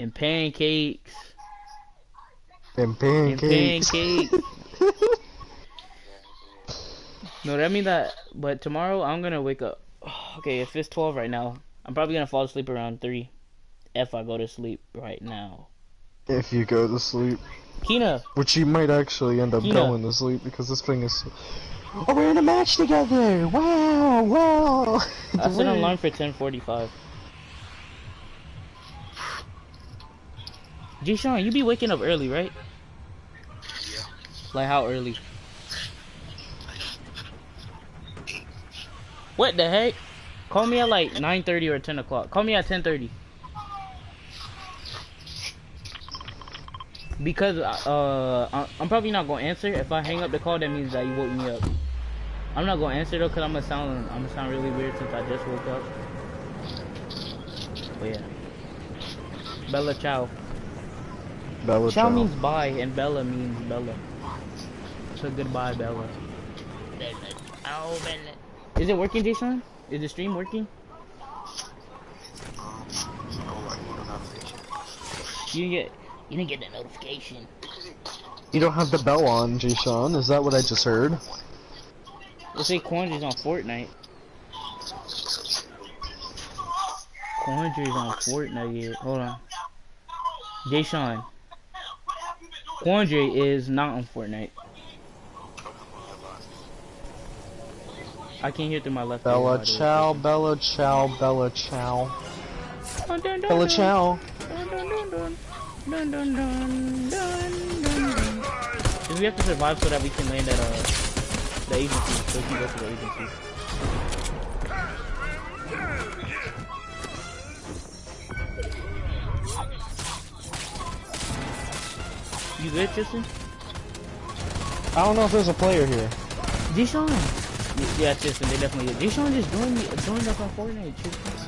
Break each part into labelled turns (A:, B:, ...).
A: And pancakes.
B: And
A: And
B: pancakes.
A: pancakes. No, that means that. But tomorrow I'm gonna wake up. Okay, if it's 12 right now, I'm probably gonna fall asleep around 3. If I go to sleep right now.
B: If you go to sleep.
A: Kina.
B: Which you might actually end up
A: Kina.
B: going to sleep because this thing is... Oh, we're in a match together! Wow! Wow!
A: I set an alarm for 10:45. G-Sean, you be waking up early, right?
C: Yeah.
A: Like how early? What the heck? Call me at like 9:30 or 10 o'clock. Call me at 10:30. Because I'm probably not gonna answer. If I hang up the call, that means that you woke me up. I'm not gonna answer though, cause I'm gonna sound really weird since I just woke up. But yeah. Bella ciao.
B: Bella
A: Ciao
B: ciao.
A: means bye, and Bella means Bella. So goodbye, Bella. Oh, Bella. Is it working, Jason? Is the stream working? You didn't get the notification.
B: You don't have the bell on, Jay-Sean. Is that what I just heard?
A: Let's say Quandra's on Fortnite. Quandra's on Fortnite yet. Hold on. Jay-Sean. Quandre is not on Fortnite. I can't hear through my left ear.
B: Bella ciao, Bella ciao, Bella ciao. Bella ciao.
A: We have to survive so that we can land at the agency, so we can go to the agency. You good, Tristan?
B: I don't know if there's a player here.
A: Deshaun! Yeah, Tristan, they definitely did. Deshaun just joined us on Fortnite, Tristan.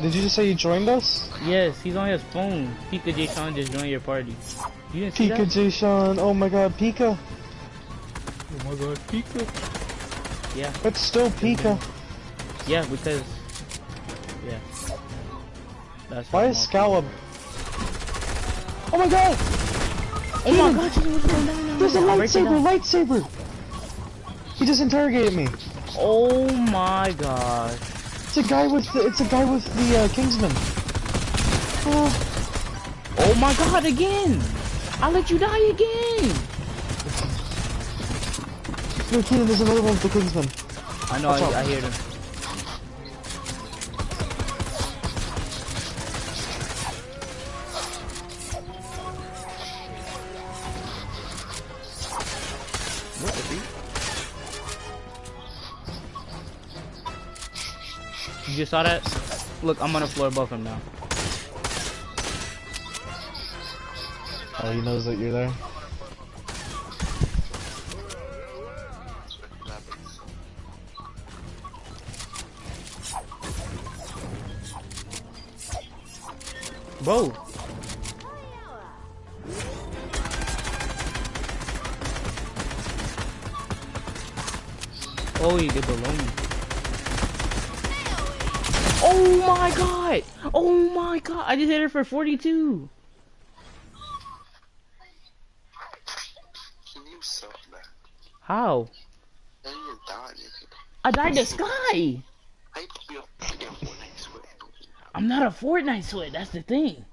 B: Did you just say you joined us?
A: Yes, he's on his phone. Pika Deshaun just joined your party. You didn't see
B: Pika
A: that?
B: Jay-Sean, oh my god, Pika.
A: Oh my god, Pika. Yeah.
B: It's still Pika.
A: Yeah, because... Yeah. That's
B: Why is Scala... Oh my god!
A: Oh my god, what's going down?
B: There's a lightsaber! He just interrogated me.
A: Oh my god.
B: It's a guy with the Kingsman.
A: Oh my god, again! I let you die again!
B: No, Keenan, there's another one with the Kingsman.
A: I know, I hear them. What is he? You just saw that? Look, I'm on the floor above him now.
B: Oh, he knows that you're there?
A: Bro. Oh, you get below me. Oh my god! Oh my god! I just hit her for 42! How? I died to Sky! I'm not a Fortnite sweat, that's the thing.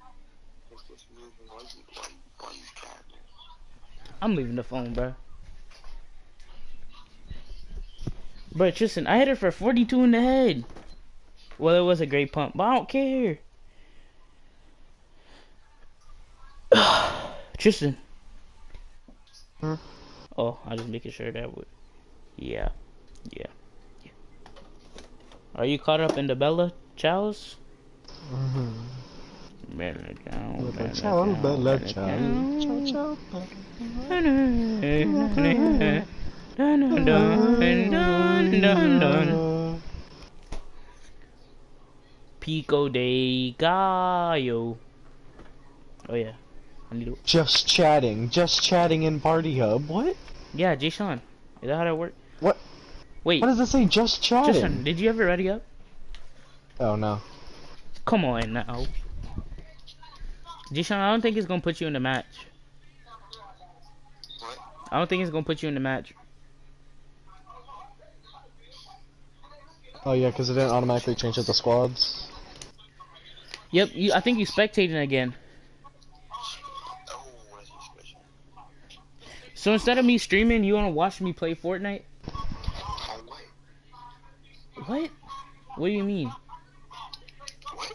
A: I'm leaving the phone, bro. Bro, Tristan, I hit her for 42 in the head. Well, it was a great pump, but I don't care. Tristan.
B: Huh?
A: Oh, I just making sure that would. Yeah. Are you caught up in the Bella Chows? Bella Chow.
B: Bella ciao, Bella ciao. Ciao, ciao.
A: Pico de Gallo. Oh yeah. I need to...
B: Just chatting in Party Hub. What?
A: Yeah, Jay-Sean. Is that how that works?
B: What?
A: Wait.
B: What does it say? Just chatting.
A: Tristan, did you ever ready up?
B: Oh no.
A: Come on now. Jishan, I don't think it's gonna put you in the match.
C: What?
A: I don't think it's gonna put you in the match.
B: Oh yeah, because it didn't automatically change up the squads.
A: Yep, I think you spectating again.
C: Oh, that's special.
A: So instead of me streaming, you wanna watch me play Fortnite?
C: Oh, what?
A: What? What do you mean?
C: What?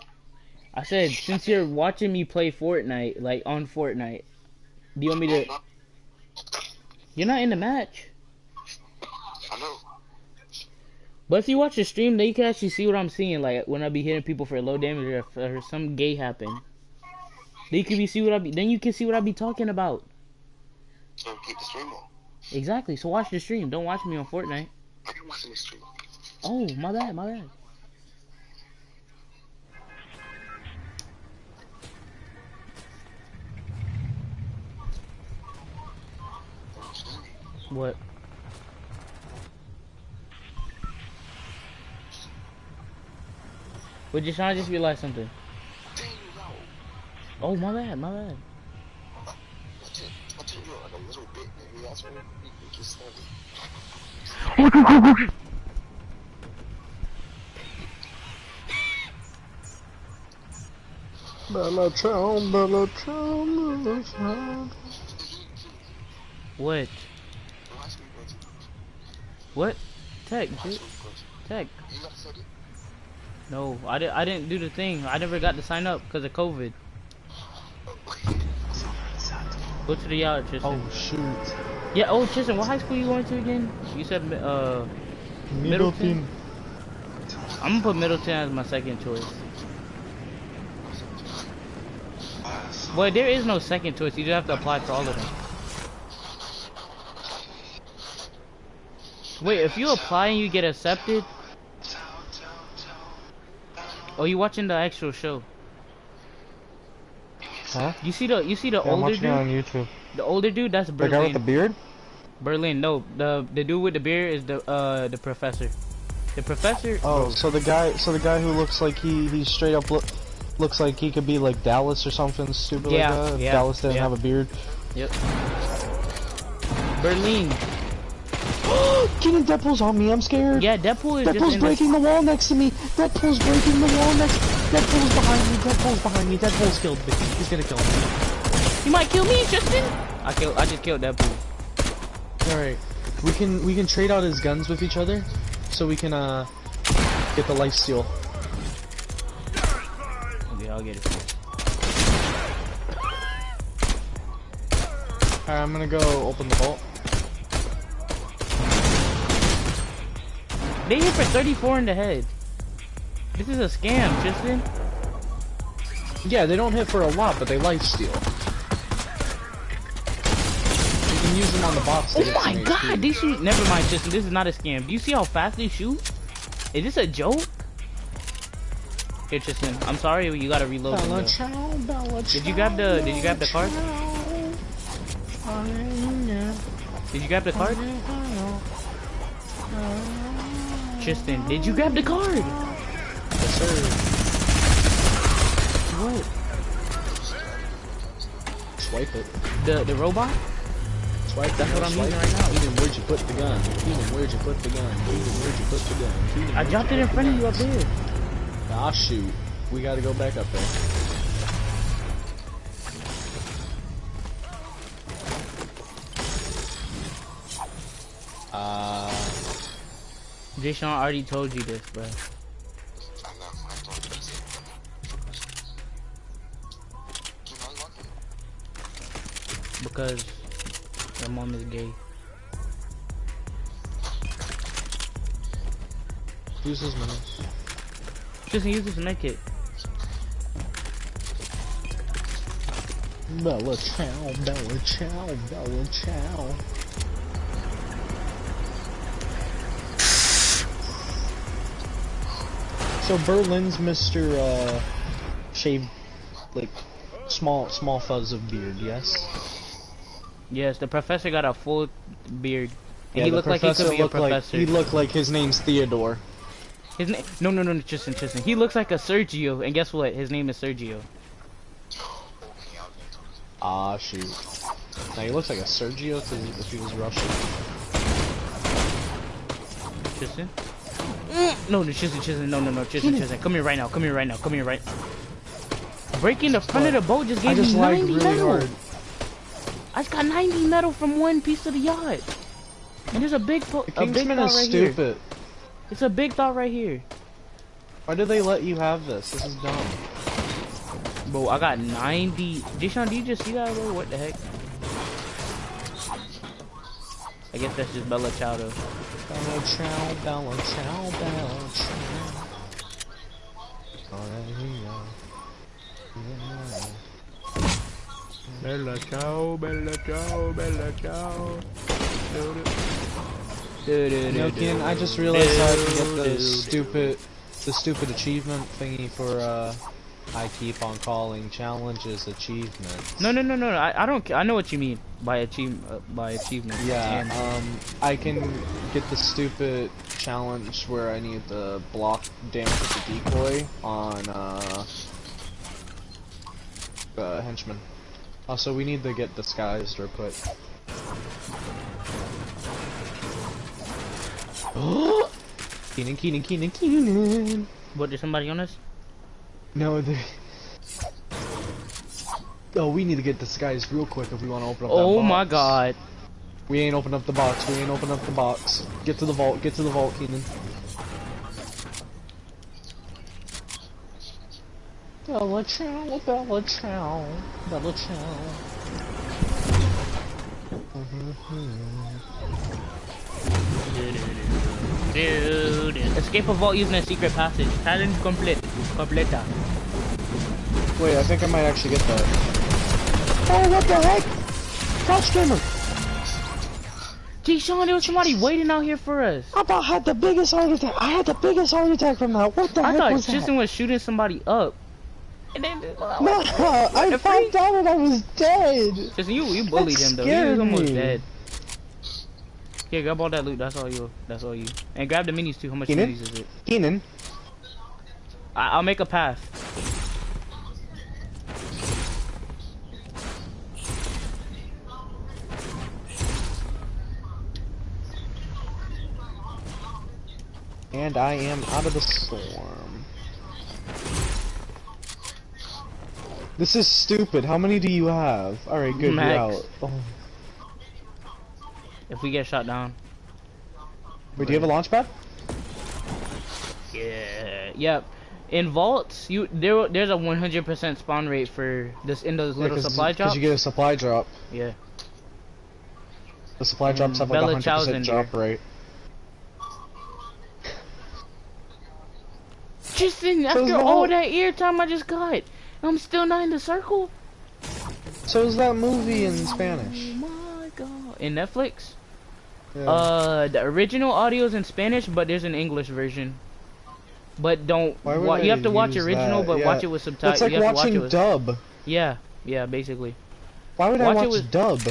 A: I said, since you're watching me play Fortnite, like on Fortnite, do you want me to... You're not in the match.
C: I know.
A: But if you watch the stream, then you can actually see what I'm seeing, like when I be hitting people for low damage or if some gay happen. Then you can see what then you can see what I be talking about.
C: So keep the stream on.
A: Exactly. So watch the stream. Don't watch me on Fortnite.
C: I can watch the stream.
A: Oh, my bad, my bad. What? But just I just realized something.
C: Dang, no.
A: Oh, my bad, my bad.
C: I tell you, like a little bit, maybe that's what we can study.
B: Bella Ciao, Bella Ciao, Bella Ciao.
A: What?
C: Watch me, Reggie.
A: What? Tech,
C: Watch
A: dude.
C: me, Reggie.
A: Tech.
C: You gotta set it.
A: No, I didn't do the thing. I never got to sign up because of COVID. Go to the yard, Tristan.
B: Oh shoot.
A: Yeah, oh, Tristan, what high school you going to again? You said, Middleton? I'm gonna put Middleton as my second choice. Boy, there is no second choice. You just have to apply for all of them. Wait, if you apply and you get accepted... Oh, you watching the actual show?
B: Huh?
A: You see the
B: Yeah, I'm
A: older
B: watching it on
A: dude?
B: YouTube.
A: The older dude, that's
B: The guy with
A: Berlin.
B: the beard?
A: Berlin, no, the dude with the beard is the professor. The professor.
B: Oh, so the guy who looks like he straight up looks like he could be like Dallas or something stupid
A: Yeah,
B: like that. If
A: yeah,
B: Dallas didn't
A: yeah.
B: have a beard.
A: Yep. Berlin.
B: Getting Deadpool's on me, I'm scared.
A: Yeah, Deadpool is
B: Deadpool's
A: just in
B: breaking the wall next to me. Deadpool's breaking the wall next. Deadpool's behind me. Deadpool's behind me. Deadpool's killed me. He's gonna kill me.
A: He might kill me, Justin. I just killed Deadpool.
B: All right, we can trade out his guns with each other, so we can get the lifesteal.
A: Okay, I'll get it.
B: All right, I'm gonna go open the vault.
A: They hit for 34 in the head. This is a scam, Justin.
B: Yeah, they don't hit for a lot, but they lifesteal. You can use them on the box. To
A: Oh
B: get
A: my
B: some
A: god,
B: HP.
A: these shoot. Never mind, Justin. This is not a scam. Do you see how fast they shoot? Is this a joke? Here, Tristan. I'm sorry, you gotta reload them. Though. Did you grab the card? Did you grab the card? Tristan, did you grab the card?
B: Yes, sir.
A: What?
B: Swipe it.
A: The robot?
B: Swipe.
A: That's what I'm
B: swipe.
A: using right now.
B: Even where'd you put the gun? Even where'd you put the gun? Even where'd you put the gun? Even
A: I
B: where'd
A: dropped
B: you
A: it in
B: put
A: front
B: the
A: of you up
B: gun?
A: there.
B: Ah shoot. We gotta go back up there.
A: Jason already told you this, bro.
C: I know, I told you this. You know, lucky.
A: Because your mom is gay.
B: Use his minutes.
A: Just use this naked.
B: Bella Ciao, Bella Ciao, Bella Ciao. So Berlin's Mr. Shaved, like, small fuzz of beard, yes?
A: Yes, the professor got a full beard. And
B: Yeah,
A: he
B: the
A: looked like he could
B: professor
A: be a
B: looked like-
A: professor.
B: he looked like his name's Theodore.
A: His name? No, no, no, Tristan. He looks like a Sergio, and guess what? His name is Sergio.
B: Ah, shoot. Now he looks like a Sergio if he was Russian.
A: Tristan? No, Tristan. No, Tristan. Come here right now. Breaking the front of the boat just gave me 90 really metal. Hard. I just got 90 metal from one piece of the yacht. And there's a big thought right
B: stupid.
A: Here. It's a big thought right here.
B: Why did they let you have this? This is dumb.
A: Bro, I got 90. Jishan, do you just see that, bro? What the heck? I guess that's just Bella Ciao, though.
B: Bella Ciao.
A: Bella Ciao.
B: No, Ken, I just realized how to get the stupid achievement thingy for I keep on calling challenges achievements.
A: No. I don't. I know what you mean by achievement.
B: Yeah. I can get the stupid challenge where I need to block damage with the decoy on henchman. Also, we need to get disguised real quick. Keenan.
A: What, there's somebody on us?
B: No, oh, we need to get disguised real quick if we want to open up that box.
A: Oh my god.
B: We ain't opened up the box. Get to the vault, Keenan. Bella Ciao.
A: Escape a vault using a secret passage. Challenge completa.
B: Wait, I think I might actually get that. Oh, what the heck? Couch gamer.
A: G-Sean, there was somebody waiting out here for us.
B: I had the biggest heart attack. from that. What the heck was that?
A: I thought Tristan was shooting somebody up. And then,
B: no, I found out and I was dead.
A: Tristan, you bullied him though. He was almost dead. Here, grab all that loot. That's all you. And grab the minis too. How much minis is it?
B: Keenan.
A: I'll make a path.
B: And I am out of the storm. This is stupid. How many do you have? Alright, good.
A: Max.
B: You're out. Oh.
A: If we get shot down.
B: Wait, do you have a launch pad?
A: Yeah. Yep. In vaults, there's a 100% spawn rate for this in those little supply drops.
B: Because you get a supply drop.
A: Yeah.
B: The supply drops have like a 100% drop rate.
A: Tristan, after all that airtime I just got, I'm still not in the circle.
B: So is that movie in Spanish?
A: Oh my god. In Netflix?
B: Yeah.
A: The original audio is in Spanish, but there's an English version. But don't. You have to watch original, but watch it with subtitles.
B: It's like watching dub.
A: Yeah, basically.
B: Why would I watch dub?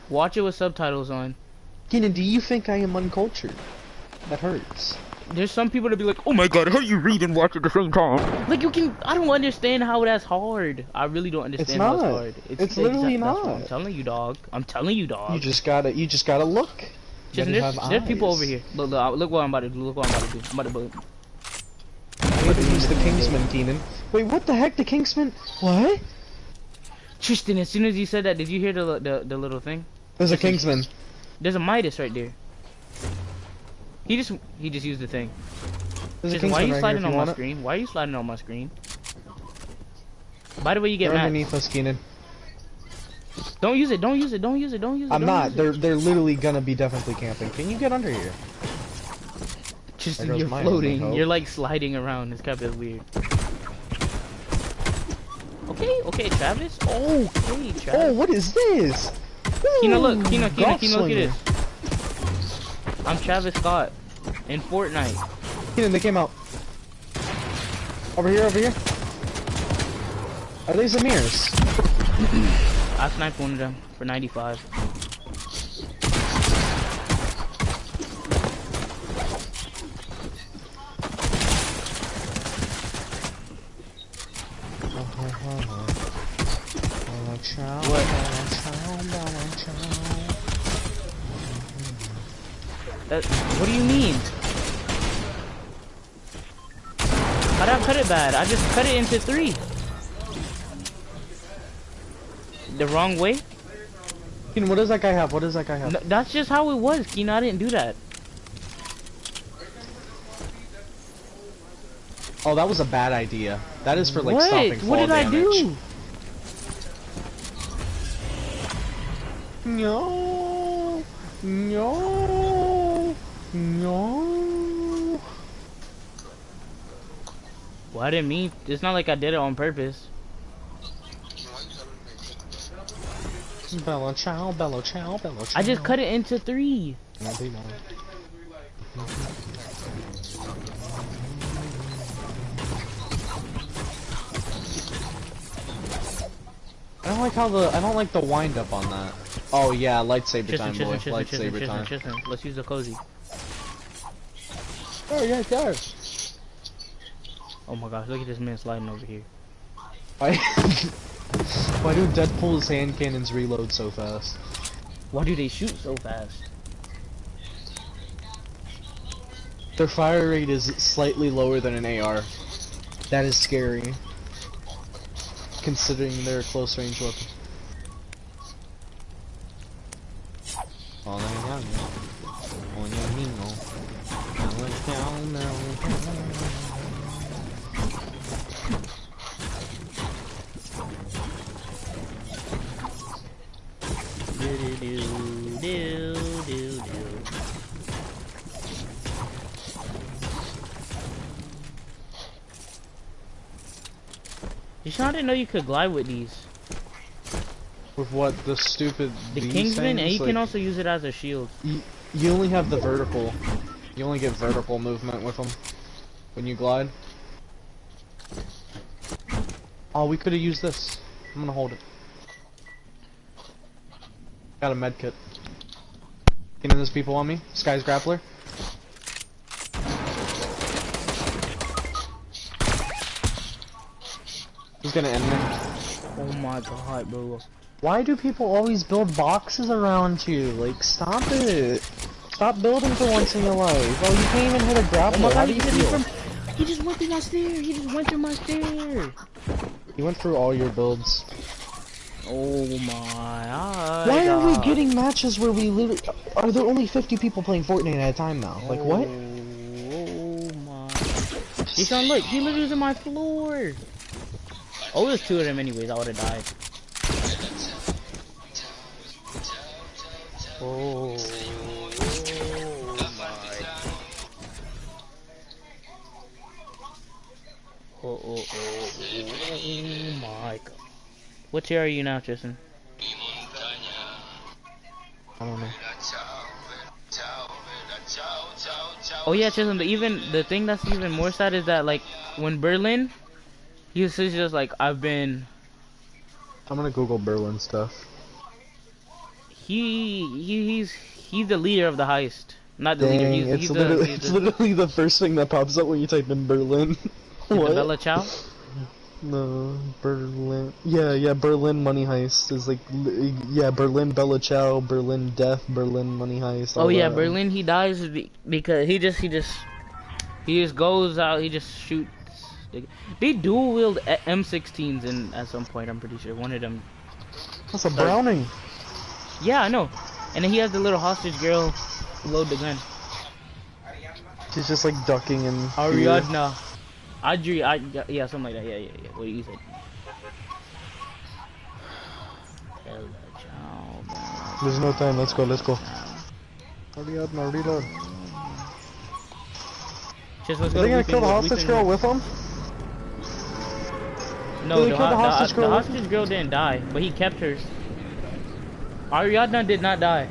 A: Watch it with subtitles on.
B: Keenan, do you think I am uncultured? That hurts.
A: There's some people that be like, oh my god, how do you read and watch at the same time? Like, I don't understand how that's hard. I really don't understand how it's hard.
B: It's literally not.
A: I'm telling you, dog. You
B: just gotta look.
A: There's people over here. Look what I'm about to do. I'm about to
B: use the Kingsman, Keenan. Wait, what the heck? The Kingsman? What?
A: Tristan, as soon as you said that, did you hear the little thing?
B: There's a Kingsman.
A: There's a Midas right there. He just used the thing. Tristan, why are you sliding on my screen? Why are you sliding on my screen? By the way, you get mad.
B: Underneath us, Keenan.
A: Don't use it.
B: I'm not. They're literally gonna be definitely camping. Can you get under here?
A: Tristan, you're floating. You're like sliding around. It's kind of weird. Okay, Travis. Okay, Travis.
B: Oh, what is this?
A: Kino, look. Kino, look at this. I'm Travis Scott in Fortnite.
B: Keenan, they came out. Over here. Are they Zamirs?
A: I sniped one of them for 95. What? What do you mean? I don't cut it bad. I just cut it into 3. The wrong way?
B: Keen, what does that guy have? What does that guy have?
A: No, that's just how it was, Keen. I didn't do that.
B: Oh, that was a bad idea. That is for like
A: What?
B: stopping fall
A: What did
B: damage.
A: I do?
B: No, no, no.
A: Well, I didn't mean. It's not like I did it on purpose.
B: Bello chow, bello chow, bello chow.
A: I just cut it into 3.
B: I don't like how I don't like the wind up on that. Oh yeah, lightsaber time, boy. Lightsaber time.
A: Let's use the cozy.
B: Oh yeah, go.
A: Oh my gosh, look at this man sliding over here.
B: Why do Deadpool's hand cannons reload so fast?
A: Why do they shoot so fast?
B: Their fire rate is slightly lower than an AR. That is scary, considering they're a close range weapon.
A: I didn't know you could glide with these.
B: With what? The stupid
A: The
B: these
A: Kingsman,
B: things?
A: and you
B: Like,
A: can also use it as a shield.
B: you only have the vertical. You only get vertical movement with them when you glide. Oh, we could have used this. I'm gonna hold it. Got a med kit. You know, there's people on me. Sky's grappler. He's gonna end me.
A: Oh my god, bro.
B: Why do people always build boxes around you? Like, stop it. Stop building for once in your life. Oh, you can't even hit a grappler.
A: Oh my
B: How
A: god,
B: do you feel?
A: he just went through my stair. He just went through my stair.
B: He went through all your builds.
A: Oh my god.
B: Why are we getting matches where we literally... Are there only 50 people playing Fortnite at a time now? Like, what?
A: Oh my. Deshaun, look, he literally was on my floor. Oh, there's 2 of them anyways. I would've died. Oh my. Oh my god. What tier are you now, Tristan?
B: I don't know.
A: Oh yeah, Tristan, the thing that's even more sad is that, like, when Berlin, he's just like, I'm
B: gonna Google Berlin stuff.
A: He's the leader of the heist. Not the leader,
B: It's literally the first thing that pops up when you type in Berlin. What?
A: The Bella Ciao?
B: No, Berlin. Yeah, Berlin money heist is like, yeah, Berlin Bella Ciao, Berlin death, Berlin money heist.
A: Oh yeah,
B: that.
A: Berlin. He dies because he just goes out. He just shoots. They dual wield M16s in at some point. I'm pretty sure one of them.
B: That's a Browning.
A: Yeah, I know. And then he has the little hostage girl load the gun.
B: She's just like ducking and.
A: Ariadna. Yeah, something like that. Yeah. What you said.
B: There's no time. Let's go. Ariadna, reload.
A: Just let's
B: Are
A: go.
B: they gonna kill the hostage girl with him?
A: No, the hostage girl didn't die, but he kept hers. Ariadna did not die.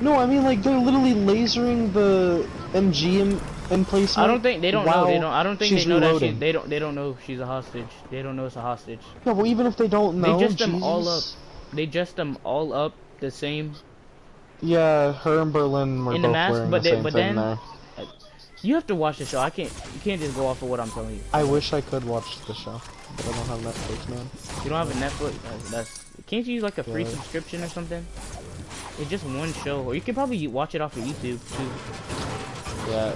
B: No, I mean like they're literally lasering the MG in placement.
A: I don't think they don't know. I don't think they know
B: reloading.
A: that they don't know she's a hostage. They don't know it's a hostage.
B: No, well even if they don't know,
A: they just them all up. They just them all up the same.
B: Yeah, her and Berlin were
A: in
B: both
A: the mask,
B: wearing
A: but
B: the same thing
A: then
B: there.
A: You have to watch the show. I can't. You can't just go off of what I'm telling you.
B: I wish I could watch the show, but I don't have Netflix, man.
A: You don't have a Netflix? That's can't you use like a free subscription or something? It's just one show, or you can probably watch it off of YouTube too.
B: Yeah,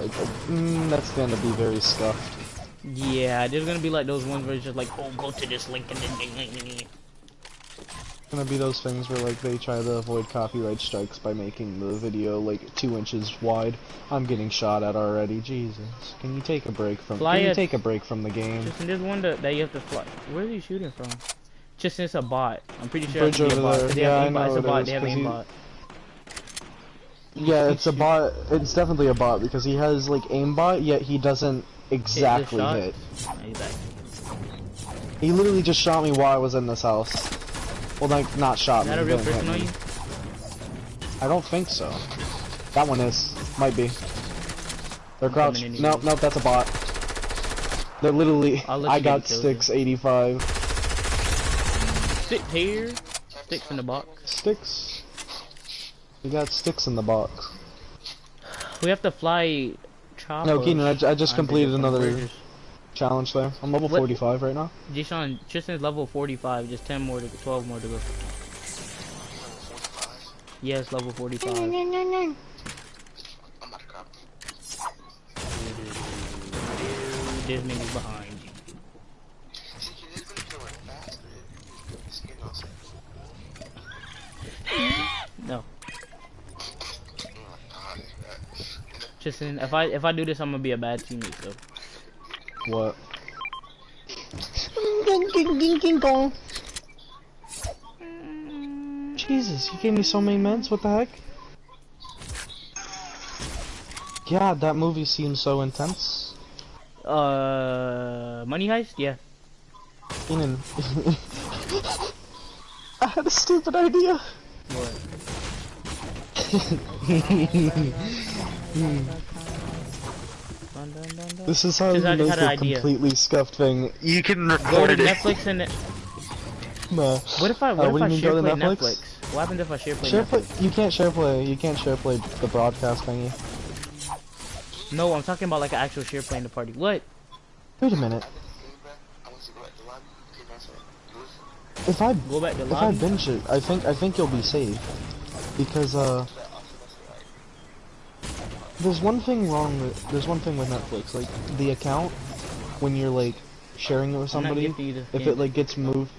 B: that's gonna be very scuffed.
A: Yeah, there's gonna be like those ones where it's just like, oh, go to this link and then.
B: It's gonna be those things where like they try to avoid copyright strikes by making the video like 2 inches wide. I'm getting shot at already. Jesus, can you take a break from? Can you take a break from the game?
A: Just there's one that you have to fly. Where are you shooting from? Just it's a bot. I'm pretty sure
B: Bridge
A: it's a bot.
B: over there.
A: Yeah,
B: I know
A: it's a bot. They have
B: because
A: aimbot.
B: Yeah, it's a bot. It's definitely a bot because he has like aimbot, yet he doesn't exactly hit.
A: Oh, he's back.
B: He literally just shot me while I was in this house. Well, like not shot me.
A: Is that a real person on you?
B: I don't think so. That one is. Might be. They're crouched. Nope, nope, that's a bot. They're literally. I got sticks 85.
A: Sticks here. Sticks in the box.
B: Sticks. We got sticks in the box.
A: We have to fly. Chopper.
B: No, Keenan, I just completed another challenge there. I'm level 45 right now.
A: Jishan, Tristan's level 45. Just 10 more to 12 more to go. Yes, level 45.
C: I'm not
A: This nigga's behind you. No. Tristan, if I do this, I'm gonna be a bad teammate. So.
B: What? Jesus, you gave me so many meds. What the heck? God, that movie seems so intense.
A: Money Heist? Yeah.
B: Keenan. I had a stupid idea.
A: What?
B: This is how you make a completely scuffed thing. You can record
A: it. Netflix and
B: no.
A: What if I share play Netflix? What happens if I share play Netflix?
B: You can't share play. You can't share play the broadcast thingy.
A: No, I'm talking about like an actual share play in the party. What?
B: Wait a minute. If I
A: go back to lobby?
B: If I binge it, I think you'll be safe. Because there's one thing with Netflix, like the account when you're like sharing it with somebody, if it like gets moved.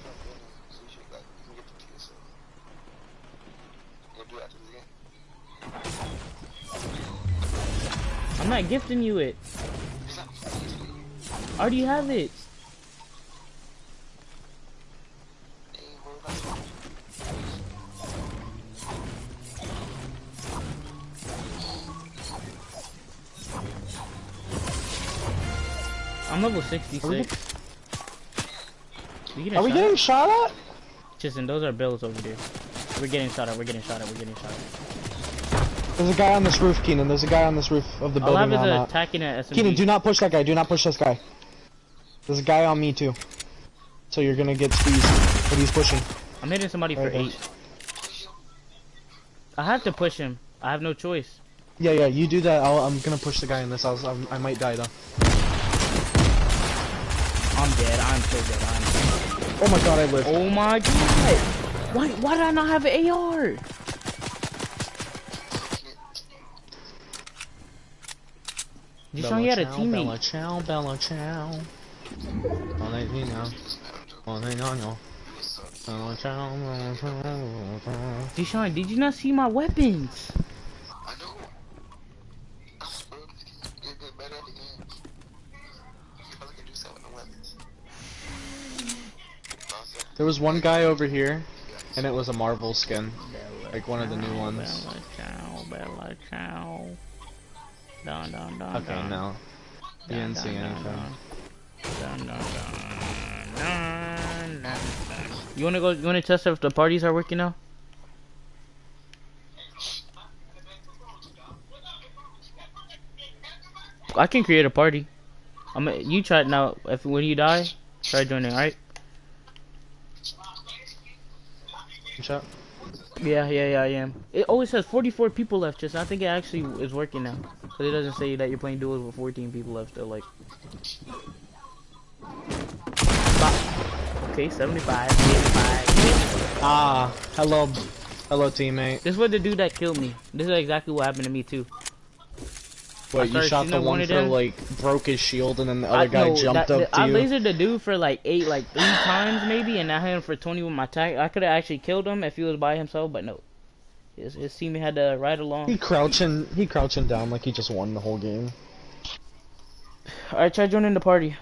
A: I'm not gifting you it. I already have it. I'm level 66.
B: Are we getting shot at?
A: Tristan, those are bills over there. We're getting shot at. We're getting shot at. We're getting shot at.
B: There's a guy on this roof, Keenan. There's a guy on this roof of the building.
A: All I have is attacking at SMG.
B: Keenan, do not push that guy. Do not push this guy. There's a guy on me too. So you're gonna get squeezed, but he's pushing.
A: I'm hitting somebody for 8. I have to push him. I have no choice.
B: Yeah, yeah. You do that. I'm gonna push the guy in this house. I might die though.
A: I'm dead. I'm so dead.
B: Oh my god, I live.
A: Oh my god. Why did I not have an AR? Just showing you had a teammate.
B: Bella ciao, Bella ciao.
A: Deshaun, did you not see my weapons?
C: I know. You're getting better at the game. You probably can do something with the weapons.
B: There was one guy over here, and it was a Marvel skin, like one of the new ones.
A: Bella ciao, Bella ciao. Dun, dun, dun,
B: okay,
A: dun.
B: no. You didn't see anything.
A: Dun, dun, dun, dun, dun. You wanna test if the parties are working now? I can create a party. You try it now. When you die, try joining, alright?
B: Shot.
A: Yeah, I am. It always says 44 people left, just I think it actually is working now. But it doesn't say that you're playing duos with 14 people left still, like. Okay, 75, 85.
B: Ah, hello teammate.
A: This was the dude that killed me. This is exactly what happened to me too.
B: What, you shot the one for like broke his shield and then the other guy jumped up to
A: I
B: you?
A: lasered the dude for like 3 times maybe, and I hit him for 20 with my tag. I could have actually killed him if he was by himself, but no. His teammate had to ride along.
B: He crouching down like he just won the whole game.
A: Alright, try joining the party.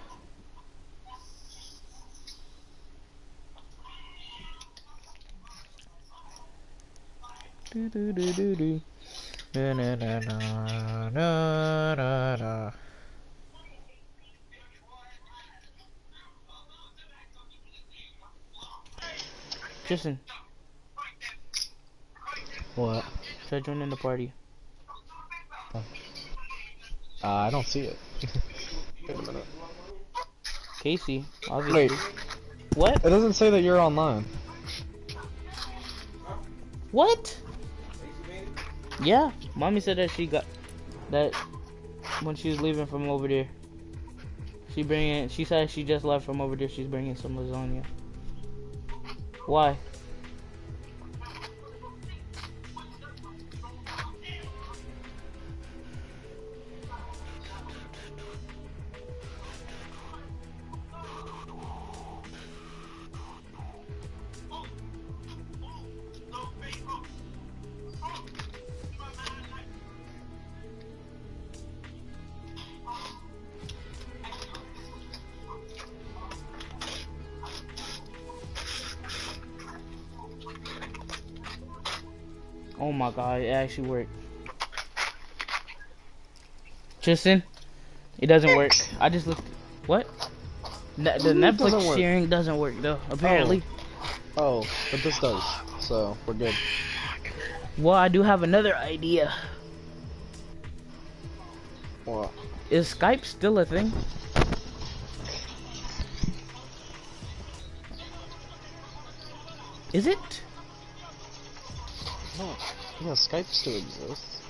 A: Na, na, na, na, na, na, na. Tristan.
B: What?
A: Try joining the party.
B: I don't see it. Wait a minute.
A: Casey, obviously.
B: Wait.
A: What?
B: It doesn't say that you're online.
A: What? Yeah, mommy said that she got that when she was leaving from over there. She said she just left from over there. She's bringing some lasagna. Why? Oh my god, it actually worked. Tristan, it doesn't work. I just looked. What? The Netflix sharing doesn't work though, apparently.
B: Oh, but this does. So, we're good.
A: Well, I do have another idea.
B: What?
A: Is Skype still a thing? Is it?
B: No. Yeah, Skype still exists.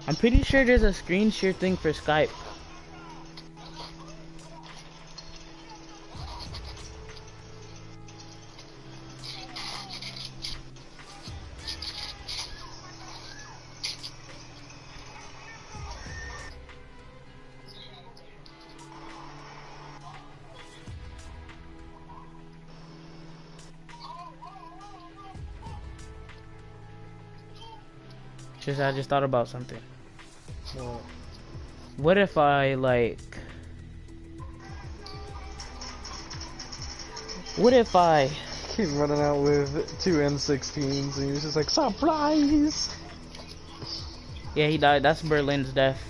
A: I'm pretty sure there's a screen share thing for Skype. I just thought about something.
B: What?
A: What if I like? What if I
B: keep running out with 2 M16s and he was just like, surprise!
A: Yeah, he died. That's Berlin's death.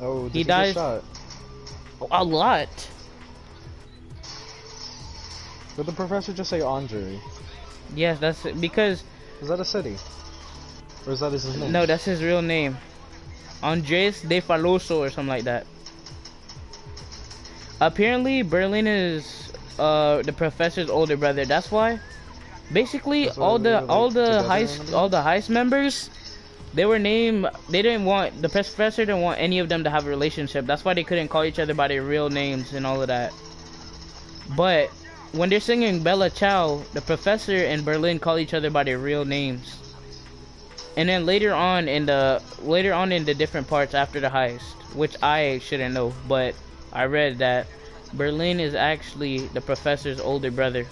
B: Oh,
A: he died.
B: Shot?
A: A lot.
B: Did the professor just say Andre?
A: Yes, that's because.
B: Is that a city? Or is that his name?
A: No, that's his real name. Andres de Faloso or something like that. Apparently, Berlin is the professor's older brother. That's why. Basically, all the heist members, they were named. They didn't want the professor didn't want any of them to have a relationship. That's why they couldn't call each other by their real names and all of that. But when they're singing Bella Ciao, the professor and Berlin call each other by their real names. And then later on in the different parts after the heist, which I shouldn't know, but I read that Berlin is actually the professor's older brother.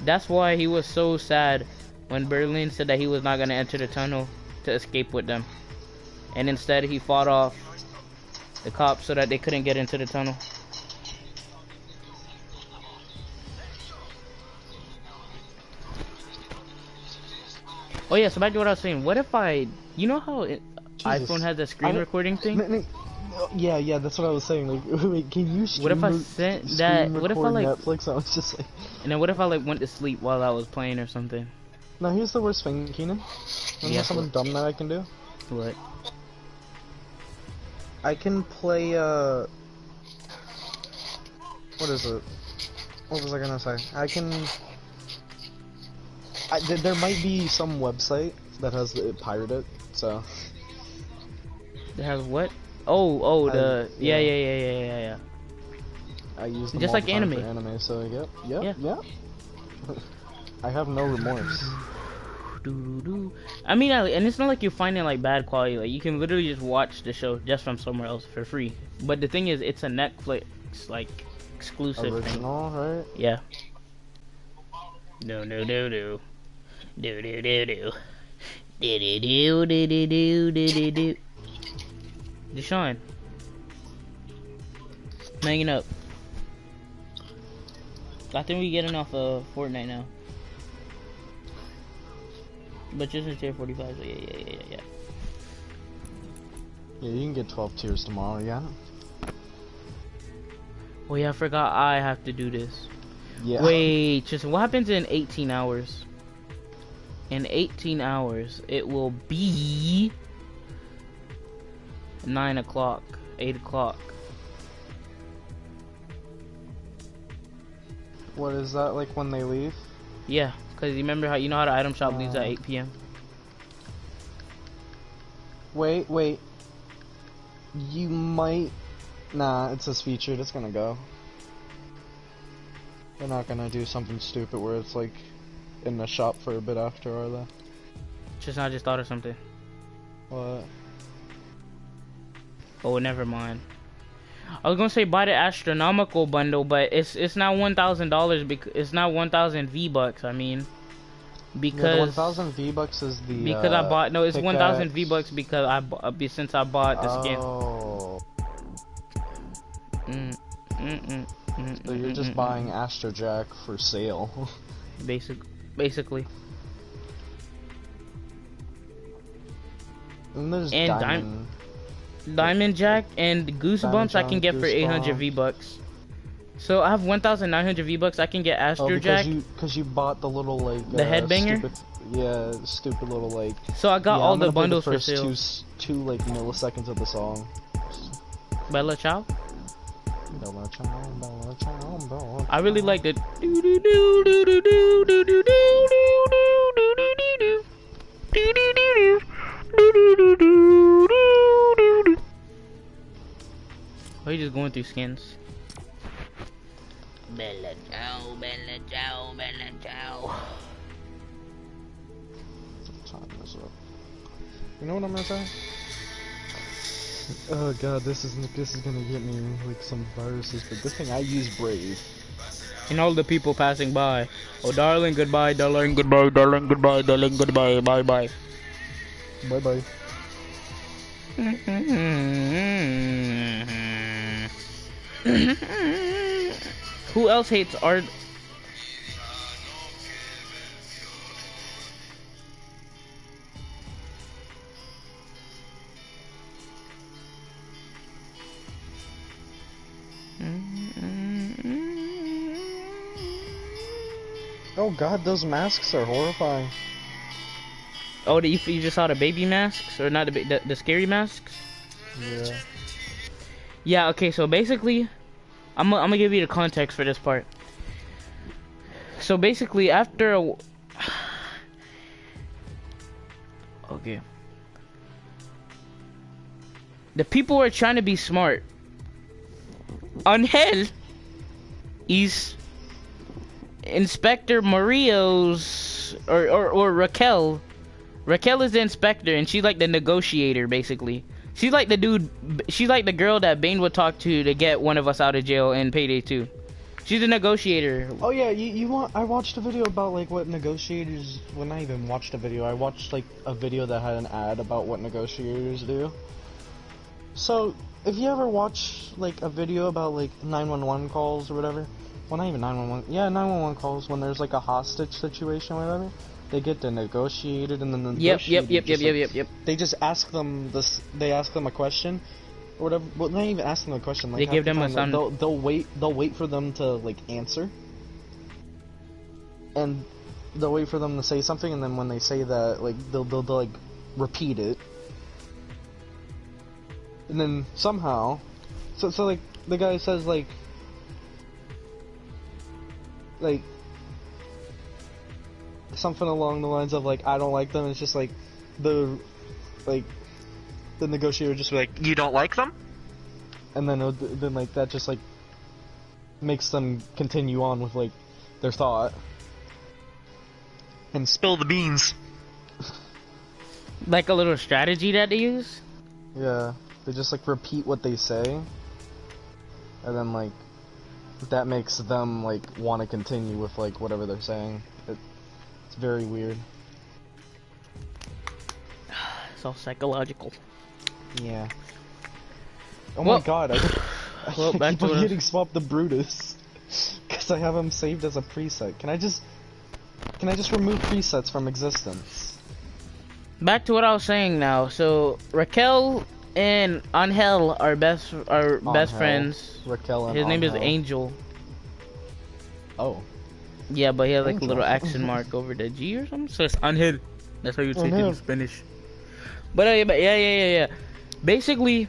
A: That's why he was so sad when Berlin said that he was not going to enter the tunnel to escape with them. And instead he fought off the cops so that they couldn't get into the tunnel. Oh yeah, so back to what I was saying. What if you know how iPhone has a screen recording thing?
B: Yeah, that's what I was saying. Like, wait, can you stream?
A: What if I sent that? What if I like
B: Netflix? I was just like.
A: And then what if I like went to sleep while I was playing or something?
B: Now here's the worst thing, Keenan.
A: Yeah,
B: something dumb that I can do.
A: What?
B: I can play. What is it? What was I gonna say? I can. There might be some website that has it pirated, so.
A: It has what? Oh, the
B: yeah.
A: yeah.
B: I use them
A: Just
B: all
A: like
B: the time
A: anime.
B: for anime, so yep.
A: Yeah.
B: I have no remorse.
A: I mean, and it's not like you're finding like bad quality. Like you can literally just watch the show just from somewhere else for free. But the thing is, it's a Netflix like exclusive
B: Original,
A: thing.
B: right?
A: Yeah. No. Do. Deshaun. Hanging up. I think we getting off of Fortnite now. But just in tier 45, so yeah.
B: Yeah, you can get 12 tiers tomorrow, yeah?
A: Oh yeah, I forgot I have to do this.
B: Yeah.
A: Wait, just what happens in 18 hours? In 18 hours, it will be 9 o'clock, 8 o'clock.
B: What is that, like when they leave?
A: Yeah, because you remember how, you know how the item shop leaves at 8 p.m.?
B: Wait. You might... Nah, it says featured, it's gonna go. They're not gonna do something stupid where it's like in the shop for a bit after, are they?
A: Just I just thought of something.
B: What?
A: Oh, never mind. I was gonna say buy the astronomical bundle, but it's not $1,000 because it's not 1,000 V-bucks. I mean, because
B: yeah, the 1,000 V-bucks is the
A: because I bought it's 1,000
B: pickaxe.
A: V-bucks because since I bought the skin.
B: Oh. So you're just buying Astrojack for sale.
A: Basically.
B: And there's
A: And Diamond Jack and Goosebumps I can get for 800 V-bucks. So I have 1,900 V-bucks. I can get Astrojack.
B: Because you bought the little like
A: the headbanger.
B: Stupid little like.
A: So I got all the bundles for sale.
B: Two like milliseconds of the song.
A: Bella Ciao.
B: Bella Ciao.
A: I really like the. Why are you just going through skins? Bella Ciao, Bella Ciao, Bella Ciao.
B: Time this up. You know what I'm gonna say? Oh god, this is gonna get me like some viruses, but good thing I use Brave.
A: And all the people passing by. Oh darling, goodbye, darling, goodbye, darling, goodbye, darling, goodbye, bye bye.
B: Bye bye.
A: Who else hates art?
B: Oh god, those masks are horrifying.
A: Oh, you just saw the baby masks, or not the scary masks?
B: Yeah.
A: Yeah. Okay. So basically, I'm gonna give you the context for this part. So basically, after a okay, the people are trying to be smart. Angel is Inspector Mario's or Raquel. Raquel is the inspector, and she's like the negotiator, basically. She's like the dude. She's like the girl that Bane would talk to get one of us out of jail in Payday 2. She's a negotiator.
B: Oh yeah, I watched a video about like what negotiators. Well, not even watched a video. I watched like a video that had an ad about what negotiators do. So if you ever watch like a video about like 911 calls or whatever, well not even 911. Yeah, 911 calls when there's like a hostage situation or whatever. They get the negotiated and then the
A: Yep.
B: They just ask them this. They ask them a question, or whatever. Well, not even ask them a question. Like
A: they give them a
B: time, like, they'll wait. They'll wait for them to like answer, and they'll wait for them to say something. And then when they say that, like they'll like repeat it, and then somehow, so like the guy says like. something along the lines of like, I don't like them. It's just like the negotiator would just be like, you don't like them, and then then like that just like makes them continue on with like their thought and spill the beans.
A: Like a little strategy that they use.
B: Yeah, they just like repeat what they say, and then like that makes them like want to continue with like whatever they're saying. It's very weird.
A: It's all psychological.
B: Yeah. Oh
A: Well,
B: my god,
A: well,
B: I
A: back
B: keep
A: to
B: on
A: what I-
B: getting Swap the Brutus. Because I have him saved as a preset. Can I just remove presets from existence?
A: Back to what I was saying now. So Raquel and Angel are best
B: Angel,
A: friends.
B: Raquel and
A: His name is
B: Angel.
A: Angel.
B: Oh.
A: Yeah, but he has like a
B: Angel.
A: little accent mark over the G or something. So it's Angel. That's how you say it
B: Angel.
A: in Spanish. But yeah. Basically,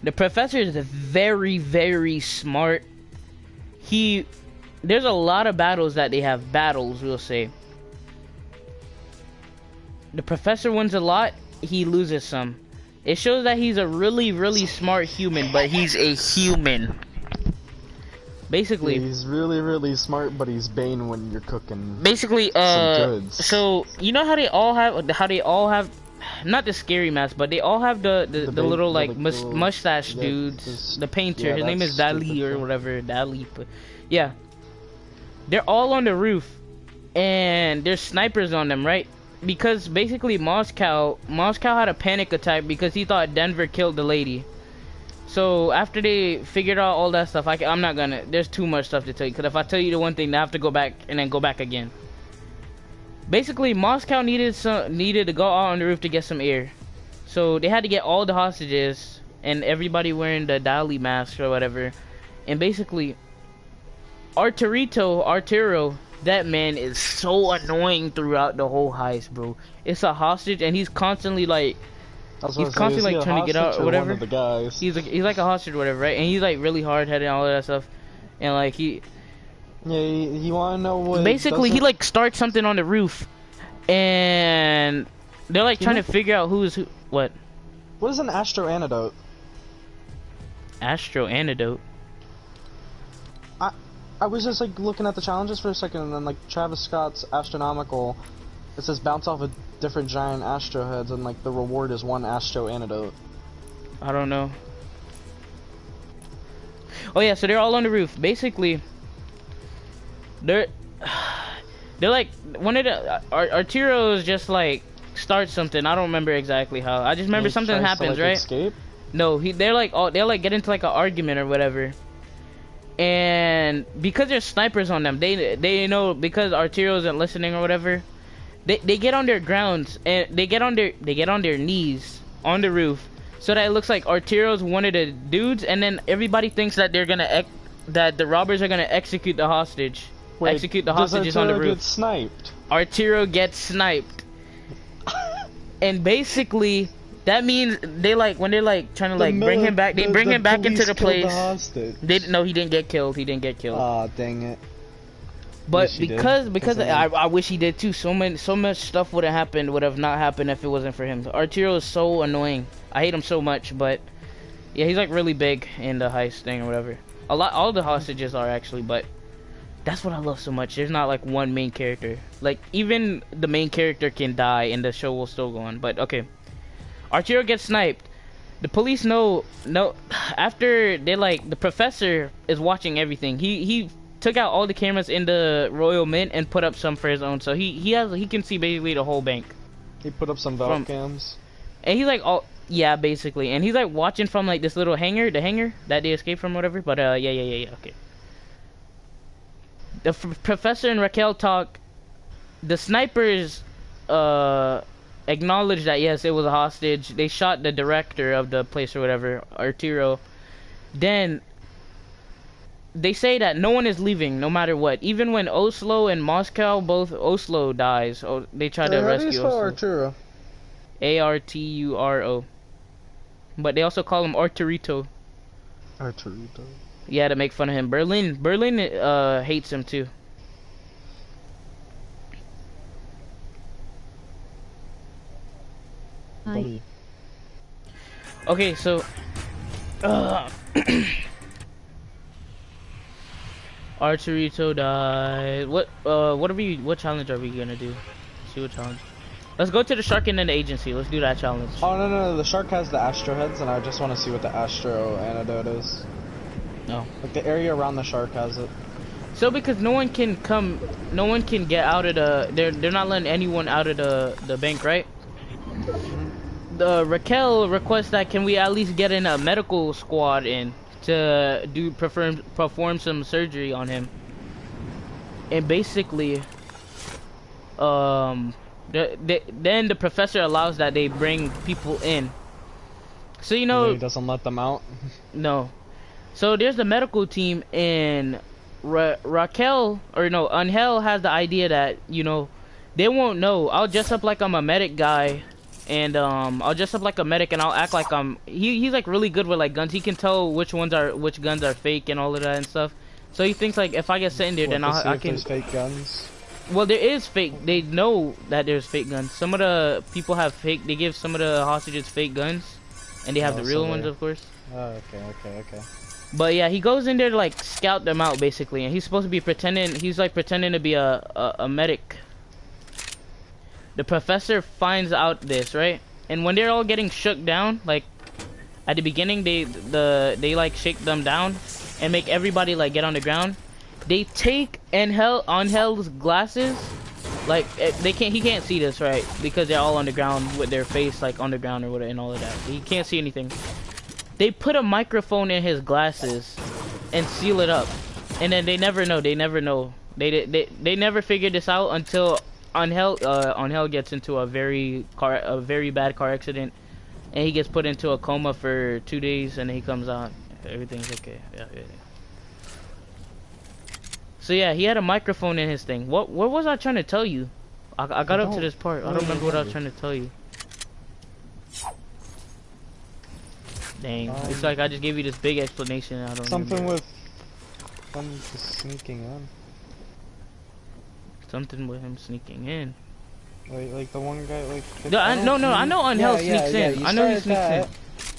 A: the professor is very, very smart. There's a lot of battles that they have. Battles, we'll say. The professor wins a lot. He loses some. It shows that he's a really, really smart human, but he's a human. Basically.
B: Yeah, he's really, really smart, but he's Bane when you're cooking.
A: Basically,
B: some goods.
A: so you know how they all have, not the scary mask, but they all have the little like mustache
B: yeah,
A: dudes. The painter,
B: yeah,
A: his name is
B: that's
A: Dali
B: stupid,
A: or
B: yeah.
A: whatever, Dali. But yeah, they're all on the roof, and there's snipers on them, right? Because basically Moscow had a panic attack because he thought Denver killed the lady. So after they figured out all that stuff, I'm not gonna. There's too much stuff to tell you. Because if I tell you the one thing, they have to go back and then go back again. Basically, Moscow needed to go out on the roof to get some air. So they had to get all the hostages and everybody wearing the Dali mask or whatever. And basically, Arturo, that man is so annoying throughout the whole heist, bro. It's a hostage, and he's constantly like. He's constantly like trying to get out or whatever.
B: One of the guys?
A: He's like a hostage or whatever, right? And he's like really hard headed and all of that stuff. And like
B: Yeah, you wanna know what?
A: basically he like starts something on the roof, and they're like trying to figure out who's who. What?
B: What is an astro antidote?
A: Astro antidote.
B: I was just like looking at the challenges for a second, and then like Travis Scott's astronomical. It says bounce off of different giant astro heads, and like the reward is one astro antidote.
A: I don't know. Oh yeah, so they're all on the roof. Basically, they're like one of the Arturo's just like starts something. I don't remember exactly how. I just remember
B: He
A: something
B: tries to,
A: happens,
B: like,
A: right?
B: Escape?
A: No, they're like get into like an argument or whatever. And because there's snipers on them, they know, because Arturo isn't listening or whatever. They get on their grounds and they get on their knees on the roof, so that it looks like Arturo's one of the dudes, and then everybody thinks that that the robbers are gonna execute the hostage.
B: Wait,
A: execute the
B: does
A: hostages on the
B: Arturo
A: roof.
B: get sniped?
A: Arturo gets sniped. And basically that means they like, when they're like trying to like bring him back, they bring him back into the place. No, he didn't get killed.
B: Aw, dang it.
A: But
B: Wish he did,
A: because I wish he did too. So much stuff would have not happened if it wasn't for him. Arturo is so annoying. I hate him so much, but yeah, he's like really big in the heist thing or whatever. All the hostages are actually, but that's what I love so much. There's not like one main character. Like even the main character can die and the show will still go on. But okay, Arturo gets sniped. The police know after they like, the professor is watching everything. He took out all the cameras in the Royal Mint and put up some for his own, so he can see basically the whole bank.
B: He put up some valve cams.
A: And he's like, oh yeah, basically, and he's like watching from like this little hangar, the hangar that they escaped from, whatever. But yeah, okay. The professor and Raquel talk. The snipers acknowledge that yes, it was a hostage. They shot the director of the place or whatever, Arturo. Then they say that no one is leaving, no matter what. Even when Oslo and Moscow, both Oslo dies. Oh, they try to rescue Oslo.
B: Arturo?
A: Arturo. But they also call him Arturito.
B: Arturito.
A: Yeah, to make fun of him. Berlin hates him too.
B: buddy.
A: Okay, so Archerito died. What challenge are we gonna do? Let's see what challenge. Let's go to the shark and then the agency. Let's do that challenge.
B: Oh no, the shark has the astro heads, and I just want to see what the astro antidote is.
A: No.
B: Like the area around the shark has it.
A: So because no one can get out of the, they're not letting anyone out of the bank, right? The Raquel requests that can we at least get in a medical squad in to perform some surgery on him, and basically, then the professor allows that they bring people in. So you know,
B: he doesn't let them out.
A: No. So there's the medical team, and Raquel, or no, Angel has the idea that, you know, they won't know. I'll dress up like I'm a medic guy, and I'll dress up like a medic, and I'll act like he's like really good with like guns. He can tell which guns are fake and all of that and stuff. So he thinks like if I get sent in there, then I can.
B: There's fake guns.
A: Well, there is fake. They know that there's fake guns. Some of the people have fake. They give some of the hostages fake guns, and they have the real ones, of course.
B: Oh, okay.
A: But yeah, he goes in there to like scout them out basically, and he's supposed to be pretending. He's like pretending to be a medic. The professor finds out this, right? And when they're all getting shook down, like at the beginning, they like shake them down and make everybody like get on the ground. They take Angel's glasses, like he can't see this, right? Because they're all on the ground with their face like on the ground or whatever and all of that. He can't see anything. They put a microphone in his glasses and seal it up, and then they never know. They never figured this out until Angel gets into a very bad car accident, and he gets put into a coma for 2 days, and then he comes out. Everything's okay. Yeah. So yeah, he had a microphone in his thing. What was I trying to tell you? I got up to this part. I don't remember what I was trying to tell you. Dang, it's like I just gave you this big explanation. I don't
B: something
A: remember.
B: With him just sneaking in.
A: Something with him sneaking in.
B: Like the one guy, like.
A: I know Angel sneaks in. I know he sneaks in.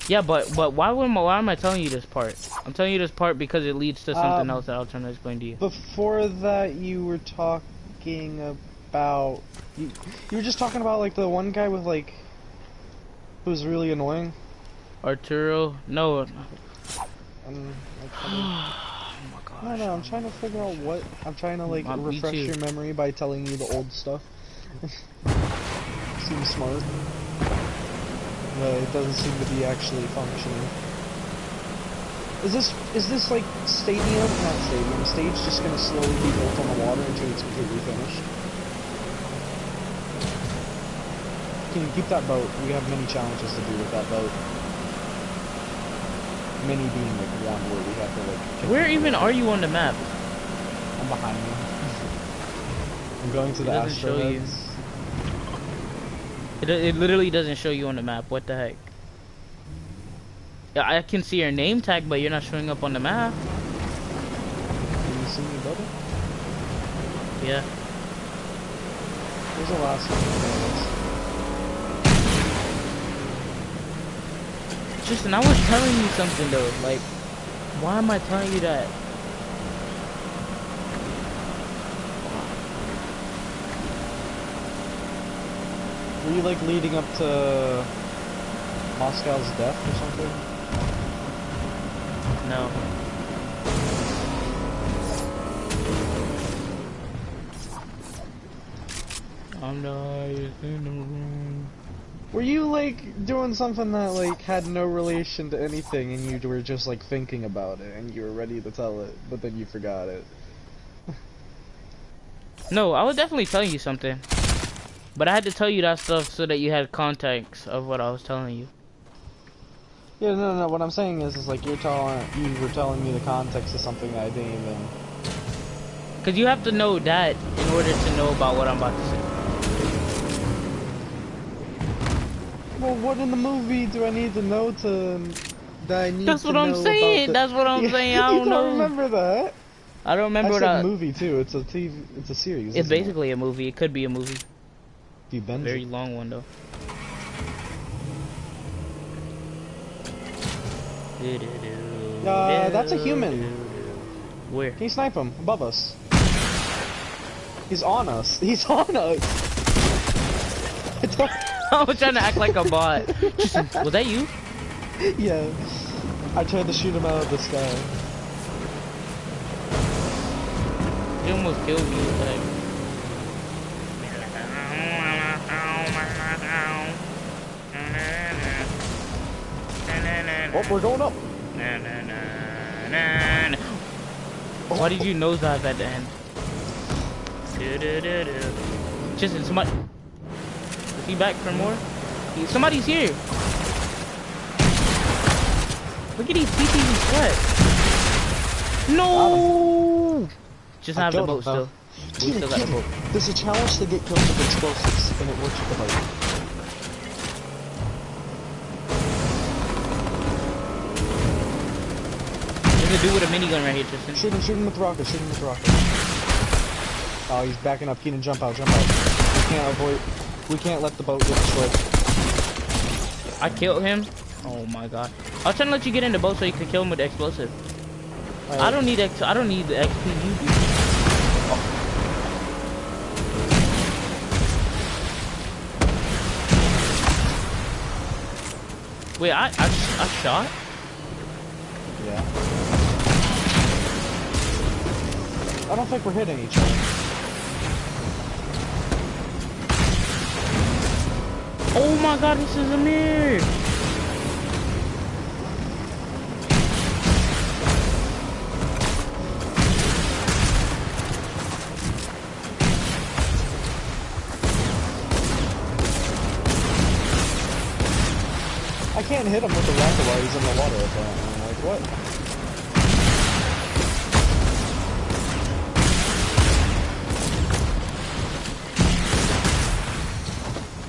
A: Yeah, but why am I telling you this part? I'm telling you this part because it leads to something else that I was trying to explain to you.
B: Before that, you were talking about you were just talking about like the one guy with like who's really annoying.
A: Arturo, no.
B: Oh my gosh. No, I'm trying to figure out what I'm trying to like refresh your memory by telling you the old stuff. Seems smart. But it doesn't seem to be actually functioning. Is this like not stadium, stage just gonna slowly be built on the water until it's completely finished? Can you keep that boat? We have many challenges to do with that boat. Many being like one where we have to like...
A: Where even are you on the map?
B: I'm behind you. I'm going to the asteroids.
A: It literally doesn't show you on the map. What the heck? Yeah, I can see your name tag, but you're not showing up on the map.
B: Can you see me, brother?
A: Yeah.
B: Where's the last one?
A: Tristan, I was telling you something though. Like, why am I telling you that?
B: Were you like leading up to Moscow's death or something?
A: No. I'm not in the room.
B: Were you like doing something that like had no relation to anything and you were just like thinking about it and you were ready to tell it, but then you forgot it?
A: No, I was definitely telling you something. But I had to tell you that stuff so that you had context of what I was telling you.
B: Yeah, no, what I'm saying is like you were telling me the context of something that I didn't even...
A: Cause you have to know that in order to know about what I'm about to say.
B: Well, what in the movie do I need to know to... that I need
A: That's
B: to
A: what
B: know
A: I'm saying, that's what I'm saying, I don't know.
B: You don't remember that?
A: I don't remember
B: what
A: that.
B: It's a movie too, it's a series.
A: It's basically a movie, it could be a movie.
B: Be Benji.
A: Very long one though.
B: That's a human.
A: Where?
B: Can you snipe him? Above us. He's on us. He's on us.
A: I was trying to act like a bot. Was that you?
B: Yeah. I tried to shoot him out of the sky.
A: He almost killed me. Like.
B: Oh, we're going up.
A: Why did you nosedive at the end? Just somebody. Is he back for more? Somebody's here. Look at these CTs in sweat. No! Just have the boat still. We still got the boat.
B: There's a challenge to get kills with explosives, and it works with the boat.
A: There's a dude with a minigun right here, Tristan.
B: Shoot him with the rocket, shoot him with the rocket. Oh, he's backing up. Keenan, jump out, jump out. We can't let the boat get destroyed.
A: I killed him. Oh my god. I was trying to let you get in the boat so you could kill him with the explosive. Right. I don't need the XP you do. Oh. Wait, I shot?
B: Yeah. I don't think we're hitting each other.
A: Oh my god, this is Amir!
B: I can't hit him with the rocket while he's in the water apparently. I'm like, what?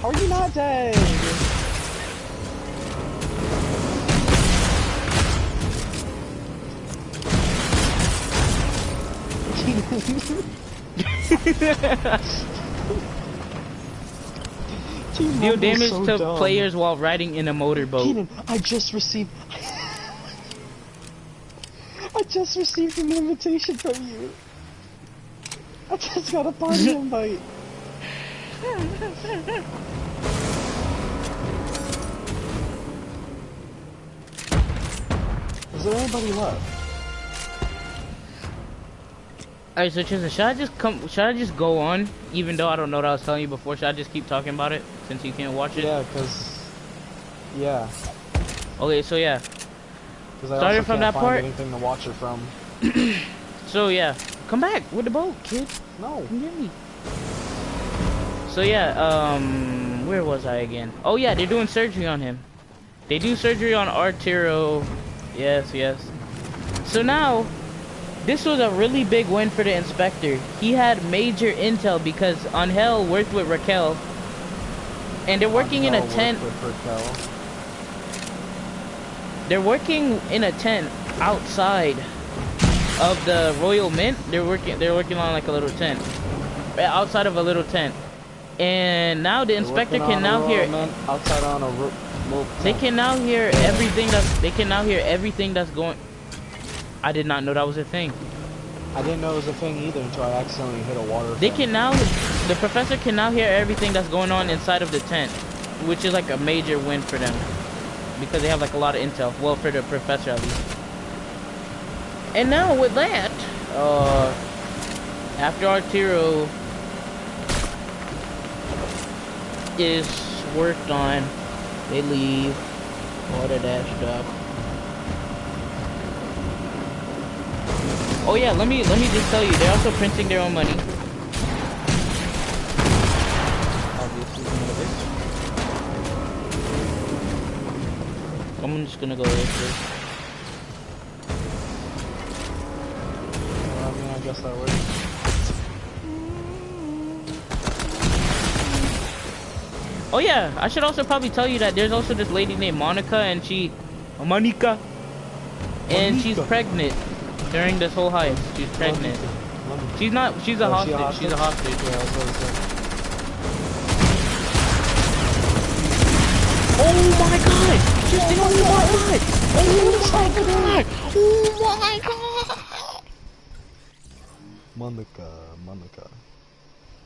B: How are you not dead?
A: Deal damage to players while riding in a motorboat.
B: Keenan, I just received an invitation from you. I just got a party invite. Is there anybody left?
A: Alright, so Tristan, should I just go on, even though I don't know what I was telling you before? Should I just keep talking about it, since you can't watch it?
B: Yeah, yeah.
A: Okay, so yeah.
B: Because I
A: started
B: also
A: from
B: can't
A: that
B: find
A: part.
B: anything to watch it from.
A: So yeah, come back with the boat, kid.
B: No.
A: Come get me. So yeah, where was I again? Oh yeah, they're doing surgery on him. They do surgery on Arturo. Yes, yes. So now, this was a really big win for the inspector. He had major intel because Angel worked with Raquel. And they're working in a tent. They're working in a tent outside of the Royal Mint. They're working on like a little tent. Outside of a little tent. And now the inspector can now hear
B: outside on a
A: they can now hear everything that's going. I did not know that was a thing.
B: I didn't know it was a thing either until I accidentally hit a water.
A: They can now, the professor can now hear everything that's going on inside of the tent, which is like a major win for them because they have like a lot of intel. Well, for the professor at least. And now with that, after Arturo is worked on, they leave, all of that stuff. Oh yeah, let me just tell you, they're also printing their own money. Obviously, I'm just gonna go this way.
B: Well, I mean, I guess that works.
A: Oh yeah, I should also probably tell you that there's also this lady named Monica, and Monica, she's pregnant during this whole heist. She's pregnant. She's not. She's a hostage. She's a hostage.
B: Yeah, I was about to say.
A: Oh my god! Tristan, oh my god! Oh my god!
B: Monica.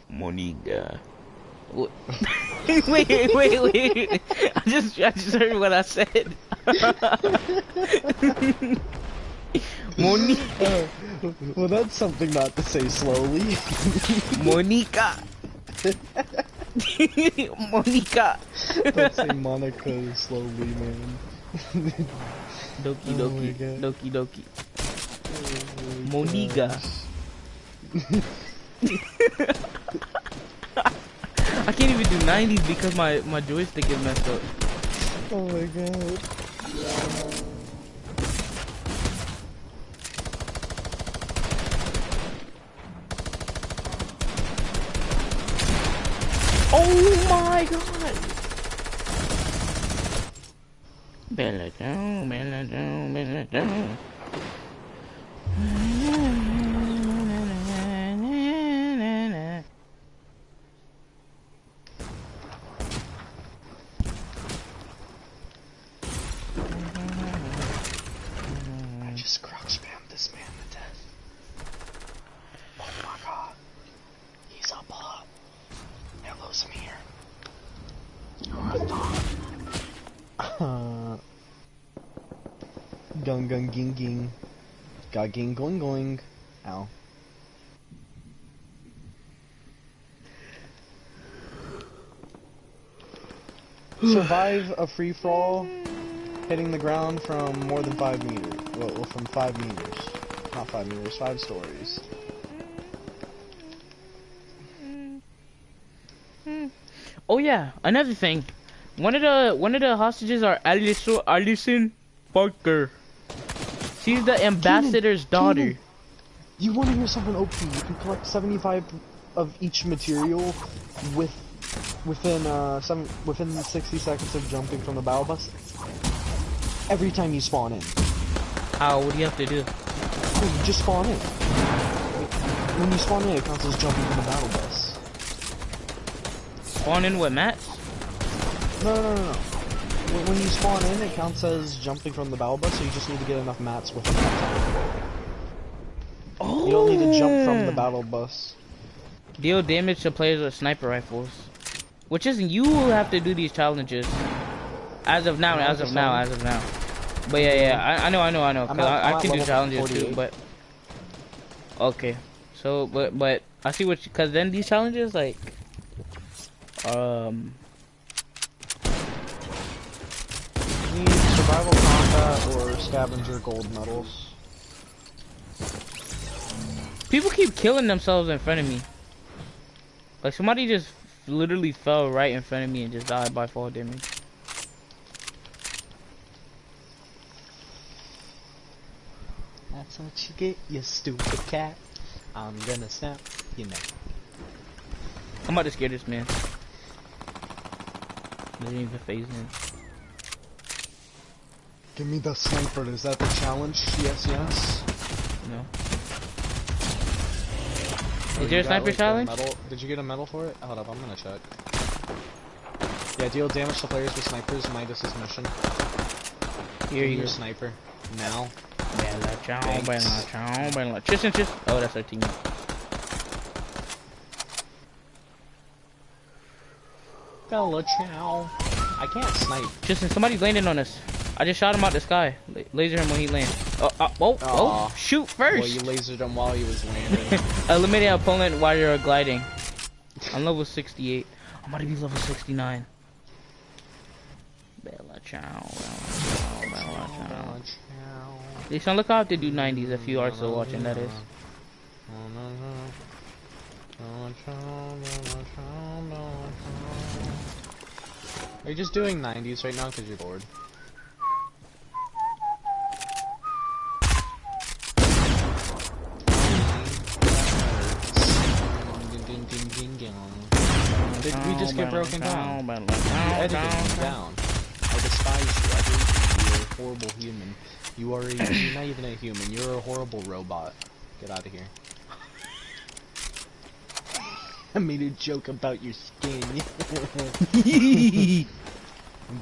A: Monica. Wait. I just heard what I said. Monica.
B: Well, that's something not to say slowly.
A: Monica. Monica.
B: Don't say Monica slowly, man.
A: Doki
B: Oh my
A: doki.
B: God.
A: Doki doki.
B: Oh my
A: Monica.
B: gosh.
A: I can't even do 90s because my joystick is messed up.
B: Oh my god.
A: Oh my god! Bella down, Bella down, Bella down.
B: I just croc spammed this man to death. Oh my god. He's a bot. Hello, Samir. You're a thought. Gung gung ging ging. Ga ging going going. Ow. Survive a free-for-all hitting the ground from more than 5 meters. Well, from 5 meters. Not 5 meters, 5 stories.
A: Oh yeah, another thing. One of the hostages are Allison Parker. She's the ambassador's daughter.
B: Keenan, you want to hear something OP? You can collect 75 of each material within 60 seconds of jumping from the battle bus. Every time you spawn in.
A: How? What do you have to do?
B: You just spawn in. When you spawn in, it counts as jumping from the battle bus.
A: Spawn in with mats?
B: No. When you spawn in, it counts as jumping from the battle bus, so you just need to get enough mats with enough time.
A: Oh.
B: You don't need to jump from the battle bus.
A: Deal damage to players with sniper rifles. Which isn't, you will have to do these challenges. As of now. But yeah, I know. Cause I can do challenges
B: 48.
A: too, but. Okay. So, but, I see what cause then these challenges, like.
B: Need survival combat or scavenger gold medals.
A: People keep killing themselves in front of me. Like somebody just literally fell right in front of me and just died by fall damage.
B: That's what you get, you stupid cat. I'm gonna snap, you know.
A: I'm about to scare this man. Didn't even phase him.
B: Give me the sniper, is that the challenge? Yes.
A: No.
B: Oh,
A: Is there a sniper challenge?
B: Did you get a medal for it? Hold up, I'm gonna check. Yeah, deal damage to players with snipers, Midas' mission.
A: Here you go.
B: Sniper. Now.
A: Bella chow. Tristan. Oh, that's our teammate.
B: Bella chow. I can't snipe.
A: Tristan, somebody's landing on us. I just shot him out the sky. Laser him when he lands. Oh, shoot first.
B: Well, you lasered him while he was landing.
A: Eliminate an opponent while you're gliding. I'm level 68. I'm about to be level 69. Bella chow. Listen, look how I have to do 90s if you are still watching, that is.
B: Are you just doing 90s right now because you're bored? Did we just get broken down? You edited me down. I despise you. I hate you. You're a horrible human. You're not even a human. You're a horrible robot. Get out of here. I made a joke about your skin.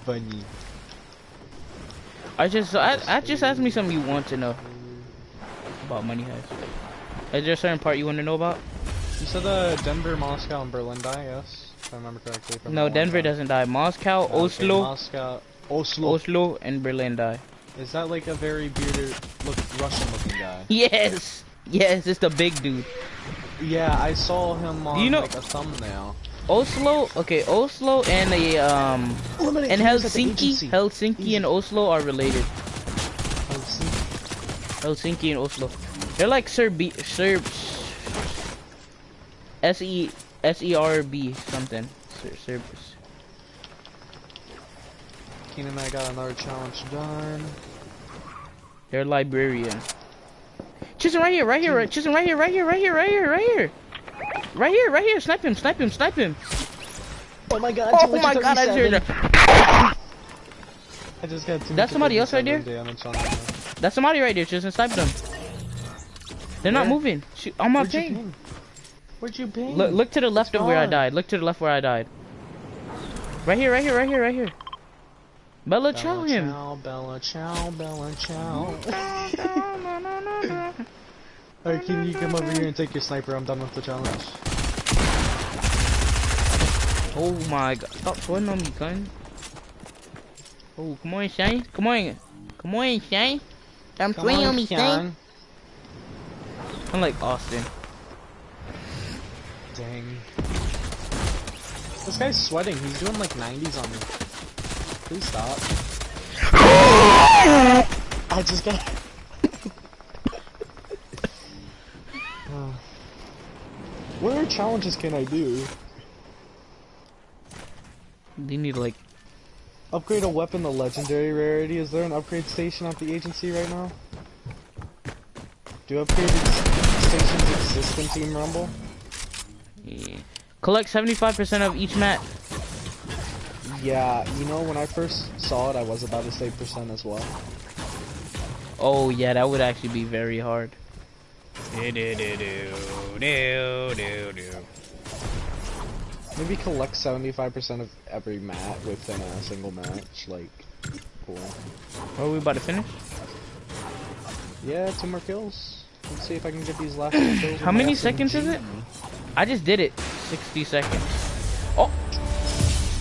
B: Bunny.
A: I just asked me something you want to know about Money Heist. Is there a certain part you want to know about?
B: You said Denver, Moscow, and Berlin die, yes? If I remember correctly. From
A: No,
B: the
A: Denver
B: one time.
A: doesn't die. Moscow,
B: Okay,
A: Oslo,
B: Moscow, Oslo.
A: Oslo, and Berlin die.
B: Is that like a very bearded, Russian-looking guy?
A: Yes, yes, it's the big dude.
B: Yeah, I saw him on
A: You know-
B: like a thumbnail.
A: Oslo, okay, Oslo and and Helsinki and Oslo are related. Helsinki and Oslo, they're like Serbs. SERB something. Serbs.
B: Keenan and I got another challenge done.
A: They're Liberian. Chisholm right here, right here, Chisholm right here, right here, right here, right here, right here. Right here, right here, snipe him, snipe him, snipe him.
B: Oh my god,
A: Oh my god, I just heard that.
B: I just got two.
A: That's somebody else right there?
B: Damage on that.
A: That's somebody right there, Chisholm, snipe them. They're not
B: Where?
A: moving. Shoot, on my
B: Where'd you
A: ping.
B: ping? Where'd you ping?
A: Look to the left of where I
B: gone.
A: died. Look to the left where I died. Right here, right here, right here, right here. Bella chow him.
B: Bella chow, Bella chow. Alright, can you come over here and take your sniper? I'm done with the challenge.
A: Oh my god. Stop throwing on me, gun. Oh, come on, Shane. Come on. Come on, Shane. Stop throwing on me, Shane. I'm like Austin.
B: Dang. This guy's sweating. He's doing like 90s on me. Please stop. I just got... What other challenges can I do?
A: You need like...
B: Upgrade a weapon to legendary rarity. Is there an upgrade station at the agency right now? Do upgrade stations exist in Team Rumble?
A: Yeah. Collect 75% of each mat.
B: Yeah, you know, when I first saw it, I was about to say percent as well.
A: Oh yeah, that would actually be very hard.
B: Maybe collect 75% of every mat within a single match, like, cool.
A: Are we about to finish?
B: Yeah, 2 more kills. Let's see if I can get these last 2 kills.
A: How many seconds is it? I just did it. 60 seconds. Oh!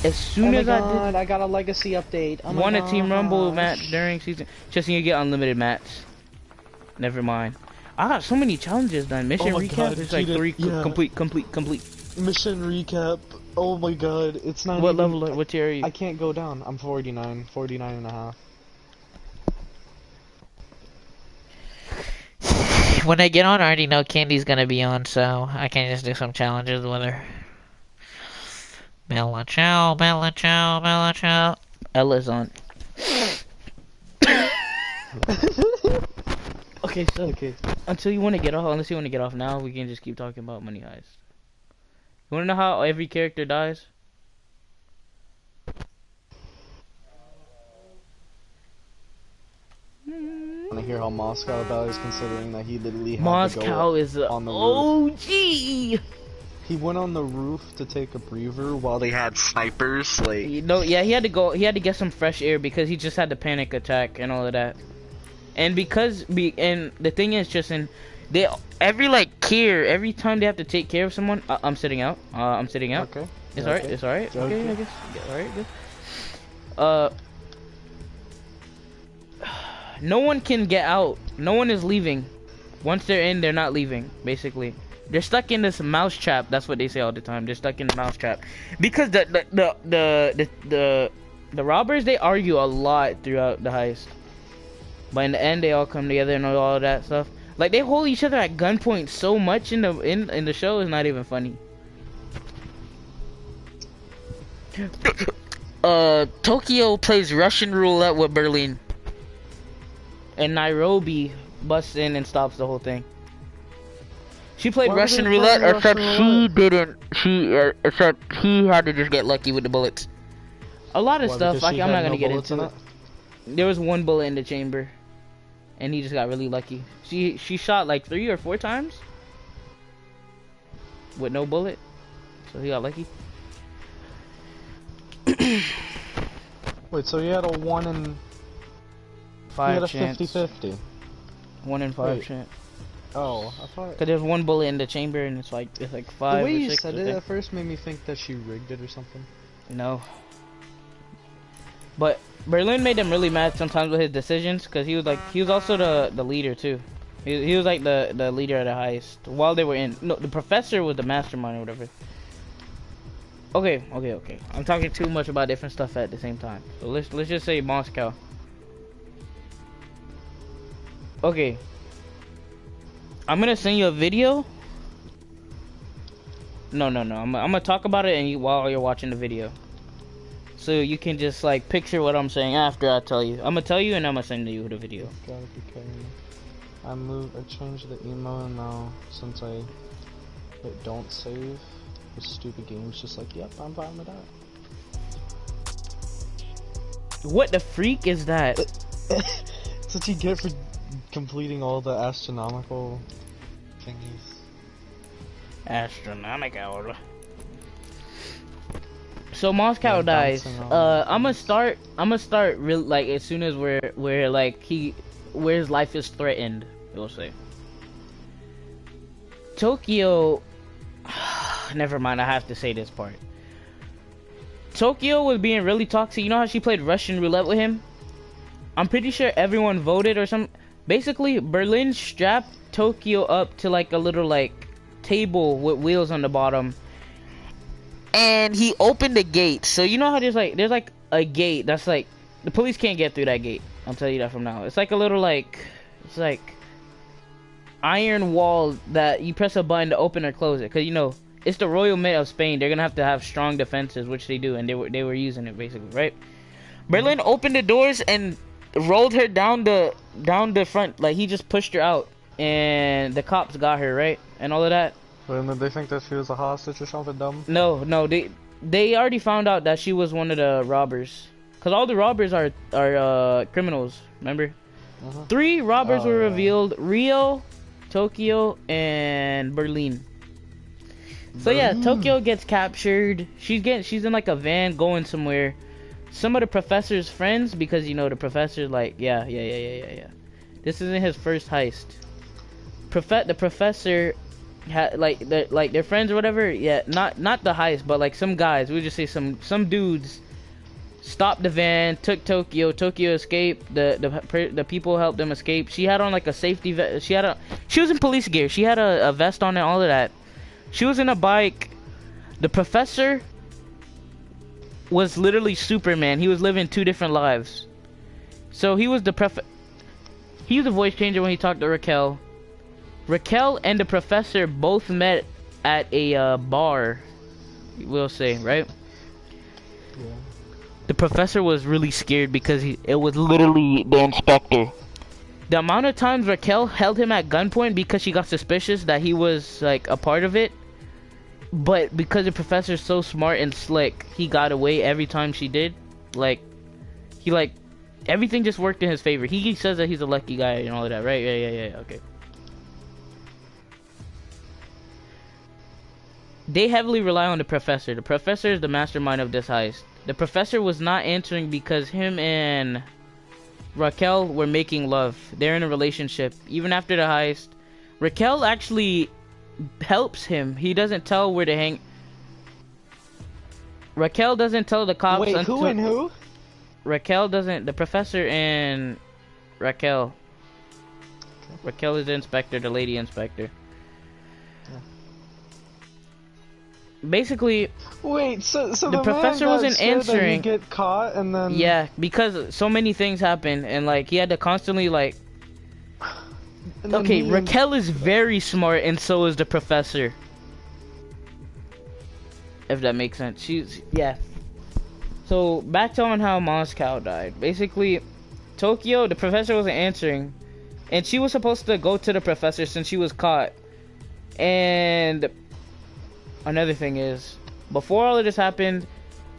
A: As soon as I did...
B: I got a legacy update. Oh
A: Won a Team Rumble match during season. Just so you get unlimited mats. Never mind. I got so many challenges done. Mission
B: Oh my
A: recap
B: God,
A: is like
B: cheated.
A: 3
B: Yeah.
A: complete.
B: Mission recap. Oh my god, it's not
A: What
B: even...
A: level? What tier are you?
B: I can't go down. I'm 49 and a half.
D: When I get on, I already know Candy's gonna be on, so I can just do some challenges with her. Bella ciao, Bella ciao, Bella ciao.
A: Ella's on. Okay, so until you want to get off, unless you want to get off now, we can just keep talking about Money Heist. You want to know how every character dies?
B: I want to hear how Moscow dies, considering that he literally had
A: Moscow
B: to go
A: is a
B: on the roof.
A: OG.
B: He went on the roof to take a breather while they had snipers. Like,
A: You know, yeah, he had to go. He had to get some fresh air because he just had the panic attack and all of that. And and the thing is, just they every every time they have to take care of someone. I'm sitting out. I'm sitting out.
B: okay,
A: It's
B: yeah,
A: alright.
B: okay.
A: It's alright.
B: Yeah,
A: Okay,
B: okay.
A: I guess. Yeah, alright. Good. No one can get out. No one is leaving. Once they're in, they're not leaving. Basically, they're stuck in this mouse trap. That's what they say all the time. They're stuck in the mouse trap because the robbers, they argue a lot throughout the heist, but in the end they all come together and all of that stuff. Like, they hold each other at gunpoint so much in the show, is not even funny. Tokyo plays Russian roulette with Berlin. And Nairobi busts in and stops the whole thing. She played
B: Why were
A: Russian
B: they
A: roulette,
B: playing
A: except
B: Russian
A: she
B: roulette?
A: didn't. Except he had to just get lucky with the bullets. A lot of
B: Why,
A: stuff.
B: because she
A: I'm
B: had
A: not gonna
B: no
A: get
B: bullets
A: into
B: in
A: it. There was one bullet in the chamber, and he just got really lucky. She shot like 3 or 4 times with no bullet, so he got lucky.
B: Wait, so you had a 1 in He had
A: 5
B: a
A: chance.
B: 50-50.
A: 1 in 5
B: Wait.
A: chance.
B: Oh, I thought...
A: Cause there's 1 bullet in the chamber and it's like 5
B: The way
A: or
B: you
A: 6.
B: said it at first made me think that she rigged it or something.
A: No. But Berlin made him really mad sometimes with his decisions, cause he was also the leader too. He was like the leader of the heist while they were in. No, the professor was the mastermind or whatever. Okay. I'm talking too much about different stuff at the same time. So let's just say Moscow. Okay. I'm gonna send you a video. No. I'm gonna talk about it while you're watching the video. So you can just like picture what I'm saying after I tell you. I'm gonna tell you and I'm gonna send you the video.
B: Gotta be kidding me. I changed the email and now since I hit don't save, the stupid game's just like, yep, I'm fine with that.
A: What the freak is that?
B: That's what you get for completing all the astronomical thingies.
A: Astronomical. So Moscow
B: Yeah,
A: dies.
B: bouncing on
A: I'm gonna start real like as soon as where like where his life is threatened, we'll say. Tokyo. Never mind, I have to say this part. Tokyo was being really toxic. You know how she played Russian roulette with him? I'm pretty sure everyone voted or something. Basically, Berlin strapped Tokyo up to like a little like table with wheels on the bottom. And he opened the gate. So you know how there's like a gate that's like the police can't get through that gate. I'll tell you that from now. It's like a little like it's like iron wall that you press a button to open or close it. Cause you know it's the Royal Mint of Spain. They're gonna have to have strong defenses, which they do, and they were using it basically, right? Berlin opened the doors and rolled her down the front. Like he just pushed her out, and the cops got her, right, and all of that.
B: Well, did they think that she was a hostage or something dumb?
A: No, they already found out that she was one of the robbers. Cause all the robbers are criminals. Remember, 3 robbers were revealed: Rio, Tokyo, and Berlin. So yeah, Tokyo gets captured. She's in like a van going somewhere. Some of the professor's friends, because you know the professor's like, yeah. This isn't his first heist. The professor had like their friends or whatever. Yeah, not the heist, but like some guys. We just say some dudes stopped the van, took Tokyo. Tokyo escaped. The people helped them escape. She had on like a safety vest. She was in police gear. She had a vest on and all of that. She was in a bike. The professor was literally Superman. He was living 2 different lives. So he was the voice changer when he talked to Raquel. Raquel and the professor both met at a bar, we'll say, right?
B: Yeah.
A: The professor was really scared because it was literally the inspector. The amount of times Raquel held him at gunpoint because she got suspicious that he was like a part of it. But because the professor's so smart and slick, he got away every time she did. Everything just worked in his favor. He says that he's a lucky guy and all of that, right? Yeah, okay. They heavily rely on the professor. The professor is the mastermind of this heist. The professor was not answering because him and Raquel were making love. They're in a relationship. Even after the heist, Raquel actually helps him. He doesn't tell where to hang. Raquel doesn't tell the cops.
B: Wait, who and who?
A: Raquel doesn't. The professor and Raquel. Raquel is the inspector, the lady inspector. Basically,
B: wait. So
A: the professor wasn't answering.
B: Get caught and then.
A: Yeah, because so many things happened, and like he had to constantly like. Okay, Raquel is very smart, and so is the professor. If that makes sense. Yeah. So, back to on how Moscow died. Basically, Tokyo, the professor wasn't answering. And she was supposed to go to the professor since she was caught. And another thing is, before all of this happened,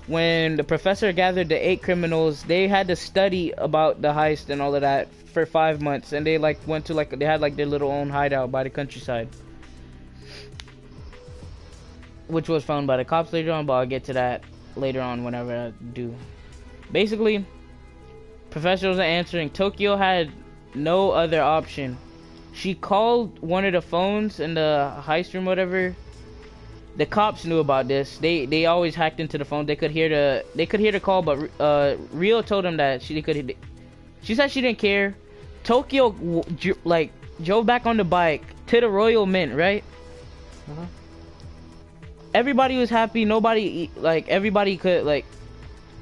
A: when the professor gathered the 8 criminals, they had to study about the heist and all of that for 5 months, and they like went to they had like their little own hideout by the countryside, which was found by the cops later on, but I'll get to that later on whenever I do. Basically, Professor wasn't answering. Tokyo had no other option. She called one of the phones in the heist room, whatever. The cops knew about this. They always hacked into the phone. They could hear the call, but Rio told them that she could. She said she didn't care. Tokyo drove back on the bike to the Royal Mint, right? Everybody was happy. Nobody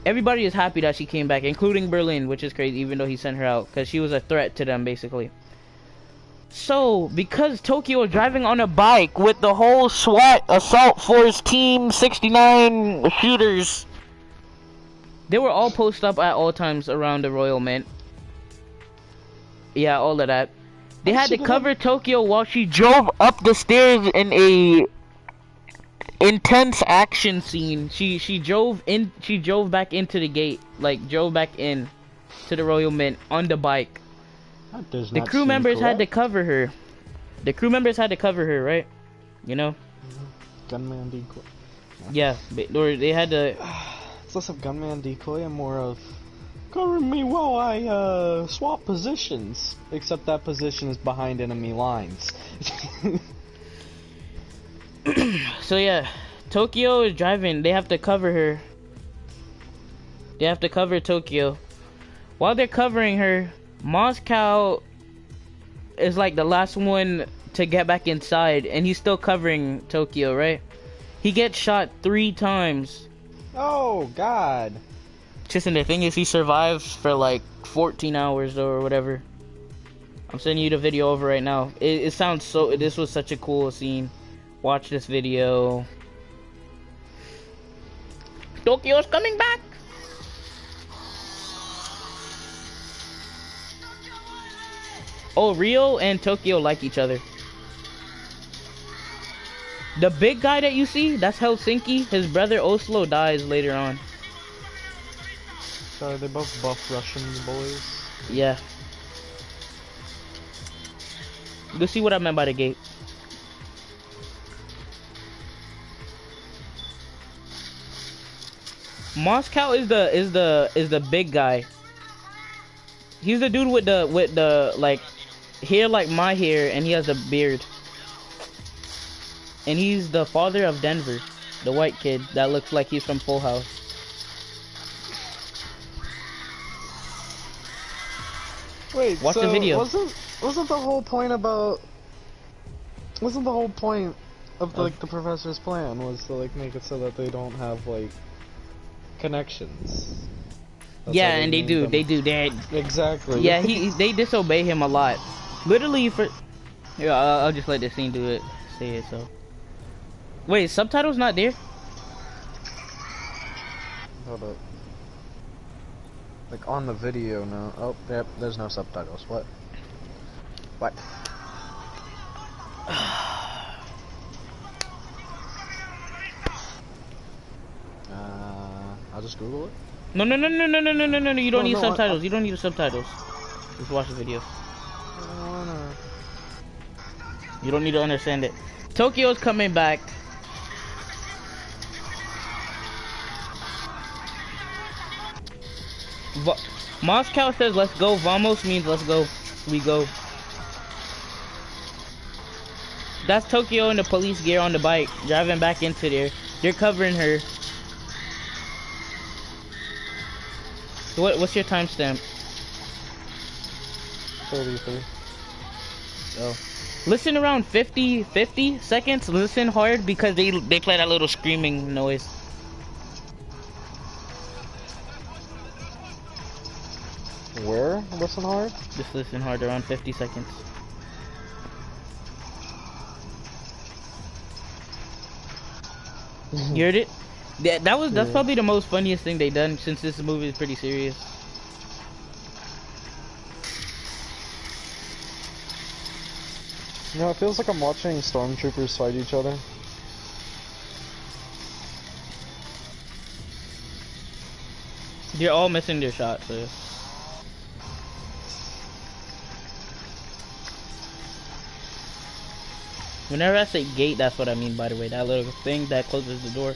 A: everybody is happy that she came back, including Berlin, which is crazy, even though he sent her out because she was a threat to them basically. So, because Tokyo was driving on a bike with the whole SWAT Assault Force Team 69 shooters, they were all posted up at all times around the Royal Mint. Yeah, all of that. They had to cover Tokyo while she drove up the stairs in a intense action scene. She drove back into the gate, like drove back in to the Royal Mint on the bike. The crew members had to cover her. The crew members had to cover her, right? You know?
B: Gunman decoy.
A: Yeah, or they had to.
B: It's less of gunman decoy and more of cover me while I swap positions. Except that position is behind enemy lines.
A: So yeah, Tokyo is driving. They have to cover her. They have to cover Tokyo. While they're covering her, Moscow is like the last one to get back inside, and he's still covering Tokyo, right? He gets shot 3 times.
B: Oh God!
A: Just and the thing is, he survives for like 14 hours or whatever. I'm sending you the video over right now. It sounds so. This was such a cool scene. Watch this video. Tokyo's coming back. Oh, Rio and Tokyo like each other. The big guy that you see, that's Helsinki. His brother Oslo dies later on.
B: So are they both buff Russian boys?
A: Yeah. You'll see what I meant by the gate. Moscow is the big guy. He's the dude with the like hair like my hair, and he has a beard. And he's the father of Denver, the white kid that looks like he's from Full House.
B: Wait,
A: watch
B: so
A: the video.
B: Wasn't the whole point about? Wasn't the whole point of like the professor's plan was to like make it so that they don't have like connections? That's
A: Yeah, and they do.
B: Exactly.
A: Yeah, they disobey him a lot. Literally for. Yeah, I'll just let this scene do it. Say it so. Wait, subtitles not there?
B: Hold up. Like on the video, no. Oh, yep. There's no subtitles. What? What? I'll just Google it.
A: No. You don't need
B: no,
A: subtitles. You don't need the subtitles. Just watch the video. You don't need to understand it. Tokyo's coming back. Moscow says let's go. Vamos means let's go. We go. That's Tokyo in the police gear on the bike, driving back into there. They're covering her. So what's your timestamp?
B: 33.
A: Oh. Listen around 50 seconds. Listen hard because they play that little screaming noise.
B: Where? Listen hard?
A: Just listen hard around 50 seconds. You heard it? That's probably the most funniest thing they done since this movie is pretty serious.
B: You know, it feels like I'm watching stormtroopers fight each other.
A: They're all missing their shots, so. Whenever I say gate, that's what I mean, by the way. That little thing that closes the door.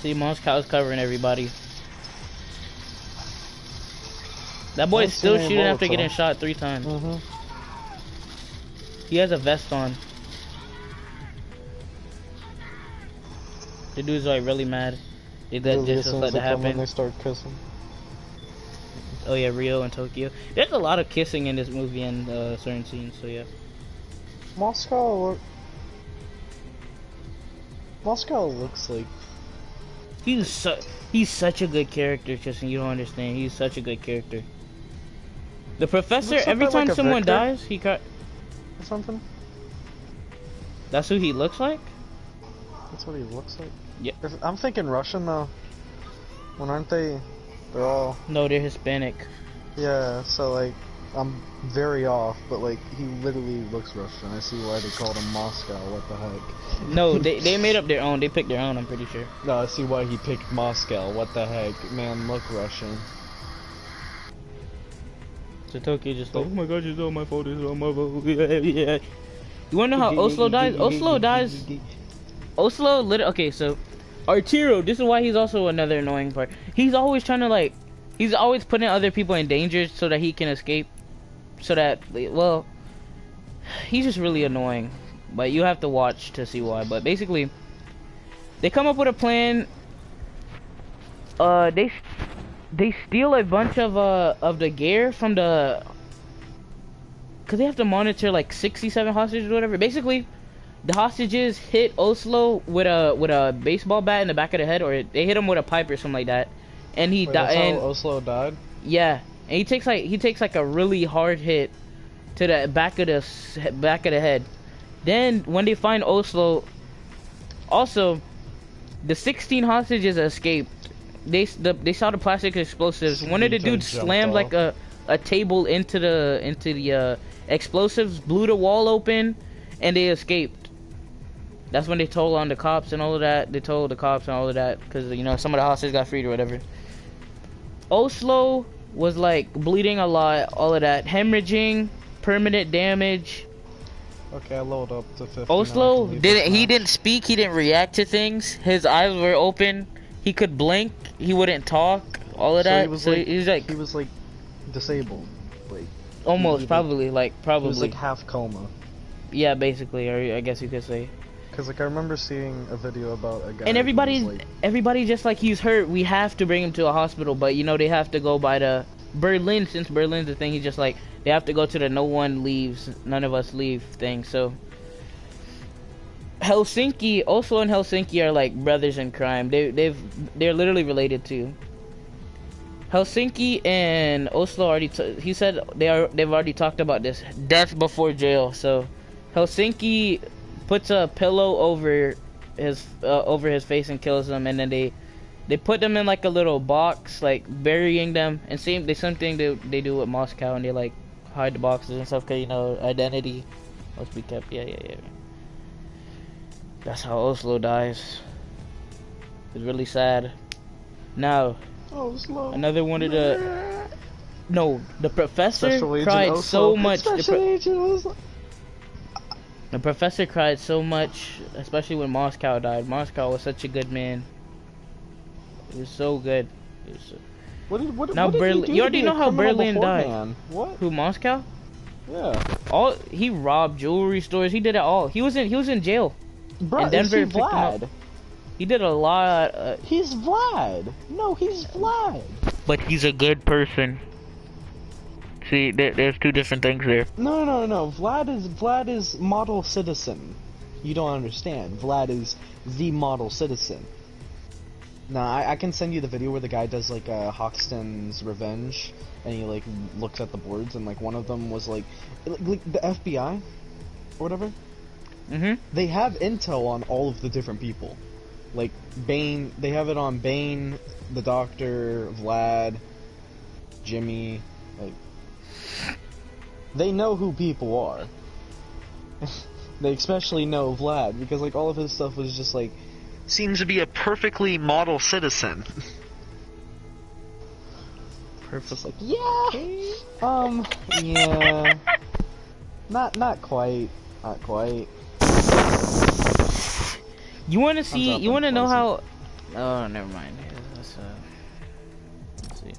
A: See, Moscow's covering everybody. That boy is still
B: I've seen
A: shooting after
B: Molotov.
A: getting shot 3 times.
B: Mm-hmm.
A: He has a vest on. The dude's like really mad. Did that
B: Really, as
A: just
B: soon
A: let
B: as
A: that
B: they come in,
A: happen?
B: they start kissing.
A: Oh yeah, Rio and Tokyo. There's a lot of kissing in this movie and certain scenes. So yeah.
B: Moscow looks like
A: He's such a good character, Tristan. You don't understand. He's such a good character. The professor.
B: Looks
A: Every
B: like
A: time
B: a
A: someone
B: Victor.
A: dies, he cut.
B: or something.
A: That's who he looks like.
B: That's what he looks like.
A: Yeah.
B: I'm thinking Russian though. When aren't they? They're all.
A: No, they're Hispanic.
B: Yeah. So like, I'm very off, but like he literally looks Russian. I see why they called him Moscow. What the heck?
A: No, they made up their own. They picked their own. I'm pretty sure.
B: No, I see why he picked Moscow. What the heck? Man, look Russian.
A: So Tokyo just like, oh my god, it's all my fault. It's all my fault. Yeah. You wanna know how Oslo dies? Oslo dies. Oslo, okay, so Arturo, this is why he's also another annoying part. He's always trying to like, he's always putting other people in danger so that he can escape. So that, well, he's just really annoying. But you have to watch to see why. But basically, they come up with a plan. They steal a bunch of the gear from the, cause they have to monitor like 67 hostages or whatever. Basically, the hostages hit Oslo with a baseball bat in the back of the head, or they hit him with a pipe or something like that, and he
B: Wait,
A: died.
B: that's
A: And
B: how Oslo died?
A: yeah, and he takes like a really hard hit to the back of the head. Then when they find Oslo, also the 16 hostages escaped. They saw the plastic explosives. One of the dudes slammed like a table into the explosives, blew the wall open, and they escaped. That's when they told on the cops and all of that. They told the cops and all of that because you know some of the hostages got freed or whatever. Oslo was like bleeding a lot, all of that, hemorrhaging, permanent damage.
B: Okay, I load up to 50.
D: Oslo didn't speak. He didn't react to things. His eyes were open. He could blink. He wouldn't talk. All of that.
B: He was like disabled, like
A: almost
B: he
A: probably.
B: He was like half coma.
A: Yeah, basically, or I guess you could say.
B: Cause like I remember seeing a video about a guy.
A: And
B: who was, like,
A: everybody just like he's hurt. We have to bring him to a hospital, but you know they have to go by the Berlin, since Berlin's the thing. He's just like they have to go to the no one leaves, none of us leave thing. So Helsinki, Oslo and Helsinki are like brothers in crime. They're literally related too. Helsinki and Oslo already. He said they've already talked about this death before jail. So Helsinki puts a pillow over his face and kills him, and then they put them in like a little box, like burying them. And same thing they do with Moscow, and they like hide the boxes and stuff, cause you know identity must be kept. Yeah. That's how Oslo dies. It's really sad. Now,
B: Oslo.
A: another one of the. No, the professor
B: Special Agent
A: cried
B: Oslo.
A: so much.
B: Special Agent Oslo.
A: The professor cried so much, especially when Moscow died. Moscow was such a good man. He was so good. He was so...
B: What
A: Now
B: did
A: Berlin.
B: he do
A: You
B: to
A: already
B: be a
A: know how
B: criminal
A: Berlin died.
B: beforehand? What?
A: Who, Moscow?
B: Yeah.
A: He robbed jewelry stores. He did it all. He was in jail.
B: Bruh,
A: And Denver
B: is he
A: picked him up.
B: Vlad?
A: He did a lot.
B: He's Vlad. No, he's Vlad.
A: But he's a good person. See, there's two different things there.
B: No. Vlad is model citizen. You don't understand. Vlad is the model citizen. Nah, I can send you the video where the guy does like Hoxton's Revenge, and he like looks at the boards, and like one of them was like the FBI or whatever. They have intel on all of the different people. Like Bane, they have it on Bane, the Doctor, Vlad, Jimmy. Like they know who people are. They especially know Vlad because like all of his stuff was just like seems to be a perfectly model citizen. Perfect. Like yeah. Not quite.
A: You want to see? You want to know how?
B: Unpleasant.
A: Oh, never mind. Let's see.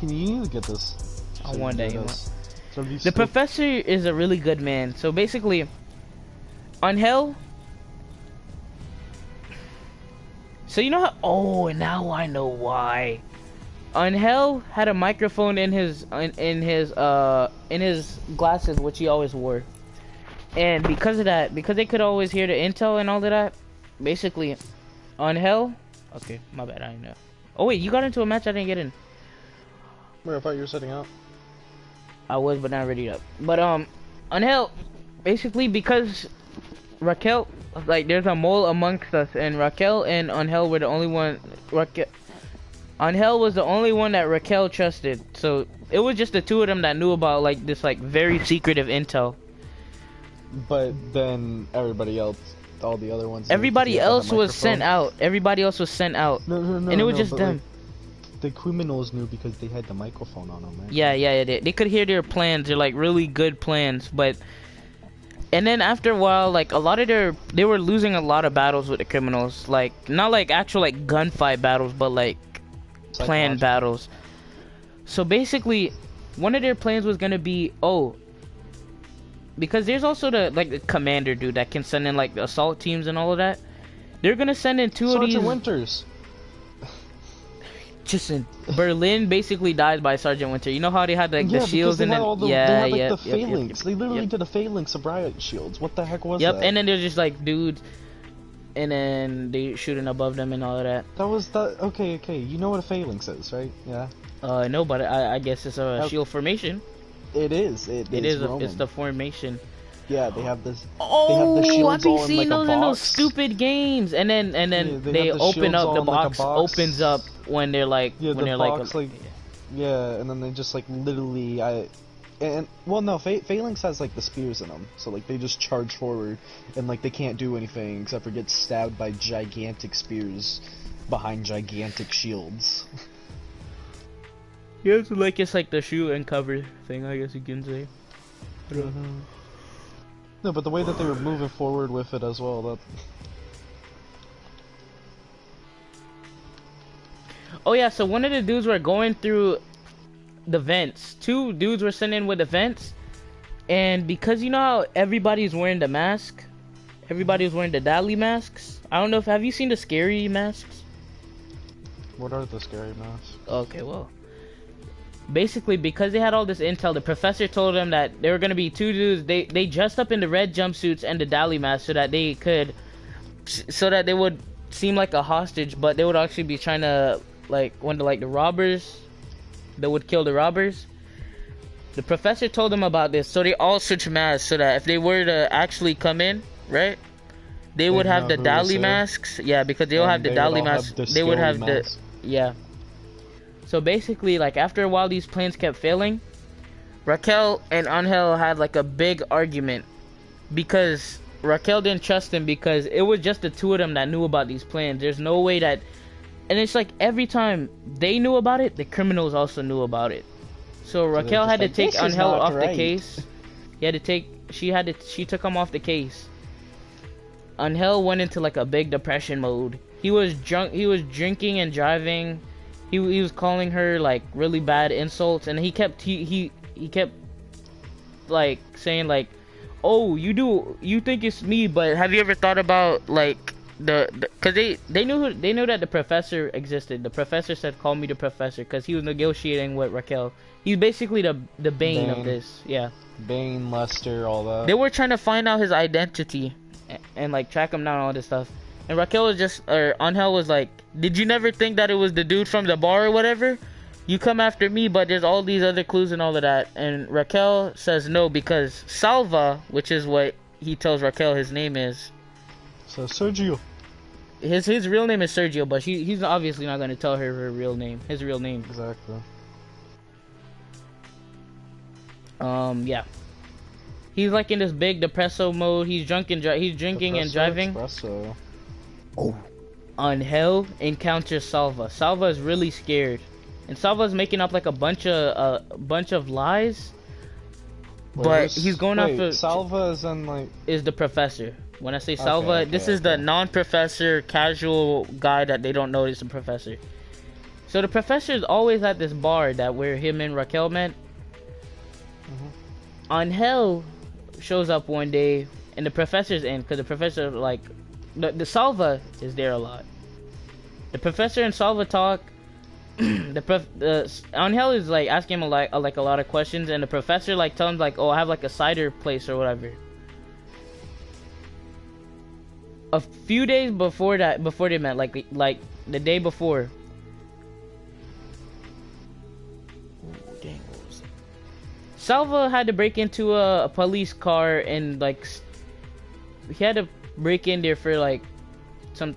B: Can you need to get this?
A: On one day.
B: The
A: The professor is a really good man. So basically, on Hell. So you know how? Oh, now I know why. On Hell had a microphone in his glasses, which he always wore. And because of that, because they could always hear the intel and all of that, basically, on Hell. Okay, my bad. I didn't know. Oh wait, you got into a match I didn't get in.
B: Where I thought you were setting up.
A: I was, but not ready up. But on Hell, basically because Raquel, like there's a mole amongst us, and Raquel and Angel were the only one. Angel was the only one that Raquel trusted. So it was just the two of them that knew about like this like very secretive intel.
B: But then everybody else, all the other ones.
A: Everybody else was sent out. Everybody else was sent out.
B: No,
A: and it was just them.
B: Like, the criminals knew because they had the microphone on them, man.
A: Yeah, they could hear their plans. They're like really good plans, but. And then after a while, like a lot of they were losing a lot of battles with the criminals. Like not like actual like gunfight battles, but like planned battles. So basically, one of their plans was gonna be because there's also the commander dude that can send in like the assault teams and all of that. They're gonna send in two of these.
B: Sergeant Winters.
A: Just in Berlin basically died by Sergeant Winter. You know how they had like the shields and then
B: they had like the phalanx. They literally did a phalanx of riot shields. What the heck was that?
A: And then they're just like dudes, and then they shooting above them and all of that.
B: That was the okay. You know what a phalanx is, right? Yeah.
A: No, but I guess it's a shield formation.
B: It is. It is.
A: It's the formation.
B: Yeah, they have this.
A: Oh,
B: they have the shields
A: I've been
B: all
A: seeing
B: in, like,
A: those in those stupid games, and then they open up the box, opens up when they're like
B: yeah, and then they just like literally phalanx has like the spears in them, so like they just charge forward and like they can't do anything except for get stabbed by gigantic spears behind gigantic shields.
A: Yeah, it's like the shoot and cover thing, I guess you can say.
B: No, but the way that they were moving forward with it as well, that...
A: Oh yeah, so one of the dudes were going through the vents. Two dudes were sent in with the vents, and because you know how everybody's wearing the mask, everybody was wearing the Dali masks. I don't know if have you seen the scary masks?
B: What are the scary masks?
A: Okay, well. Basically, because they had all this intel, the professor told them that there were going to be two dudes. They dressed up in the red jumpsuits and the Dali mask so that they would seem like a hostage, but they would actually be trying to the robbers, they would kill the robbers. The professor told them about this, so they all switched masks so that if they were to actually come in, right, they would have the Dali masks. Yeah, because they all have the Dali masks. They would have the So basically, like after a while, these plans kept failing. Raquel and Angel had like a big argument because Raquel didn't trust him because it was just the two of them that knew about these plans. There's no way that, and it's like every time they knew about it, the criminals also knew about it. So Raquel had to take Angel off the case. She took him off the case. Angel went into like a big depression mode. He was drunk. He was drinking and driving. He was calling her like really bad insults, and he kept like saying like, "Oh, you think it's me, but have you ever thought about like because they knew that the professor existed. The professor said, "Call me the professor," because he was negotiating with Raquel. He's basically the Bane of this, yeah.
B: Bane, Lester, all that.
A: They were trying to find out his identity and like track him down, all this stuff. And Raquel was Angel was like, "Did you never think that it was the dude from the bar or whatever? You come after me, but there's all these other clues and all of that." And Raquel says no because Salva, which is what he tells Raquel his name is.
B: So Sergio.
A: His real name is Sergio, but he's obviously not going to tell her his real name.
B: Exactly.
A: Yeah. He's like in this big depresso mode. He's drinking and driving.
B: Espresso.
A: Oh. Angel encounters Salva. Salva is really scared, and Salva's making up like a bunch of lies. He's going after
B: Salva
A: is the professor. When I say Salva, this is the non-professor casual guy that they don't know is a professor. So the professor's always at this bar that where him and Raquel met. Angel shows up one day, and the professor's in, because the professor, like, the Salva is there a lot. The professor and Salva talk. Angel is like asking him like a lot of questions, and the professor like tells him like, oh, I have like a cider place or whatever. A few days before they met, like the day before. Dang, what was that? Salva had to break into a police car, and like he had to break in there for like some.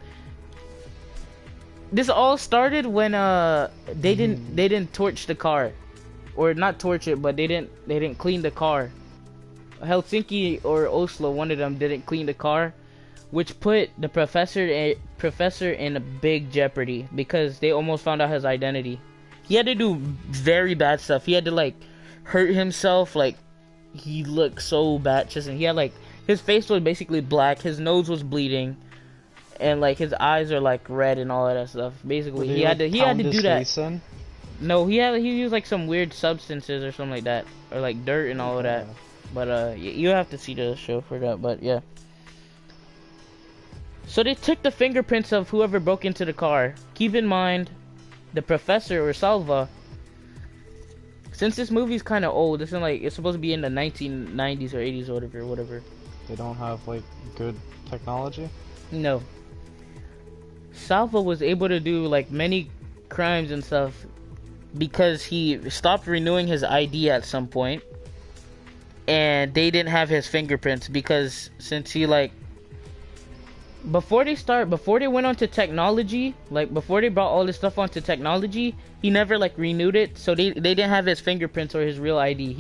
A: This all started when they didn't torch the car, or not torch it, but they didn't clean the car. Helsinki or Oslo, one of them didn't clean the car, which put the professor in a big jeopardy because they almost found out his identity. He had to do very bad stuff. He had to like hurt himself, like he looked so bad. And he had like his face was basically black, his nose was bleeding. And like his eyes are like red and all of that stuff. Basically, he had to do that. No, he used like some weird substances or something like that, or like dirt and all of that. But you have to see the show for that. But yeah. So they took the fingerprints of whoever broke into the car. Keep in mind, the professor or Salva. Since this movie's kind of old, it's supposed to be in the 1990s or 80s or whatever.
B: They don't have like good technology.
A: No. Salva was able to do like many crimes and stuff because he stopped renewing his ID at some point, and they didn't have his fingerprints because since he like before they went onto technology, like before they brought all this stuff onto technology, he never like renewed it, so they didn't have his fingerprints or his real ID.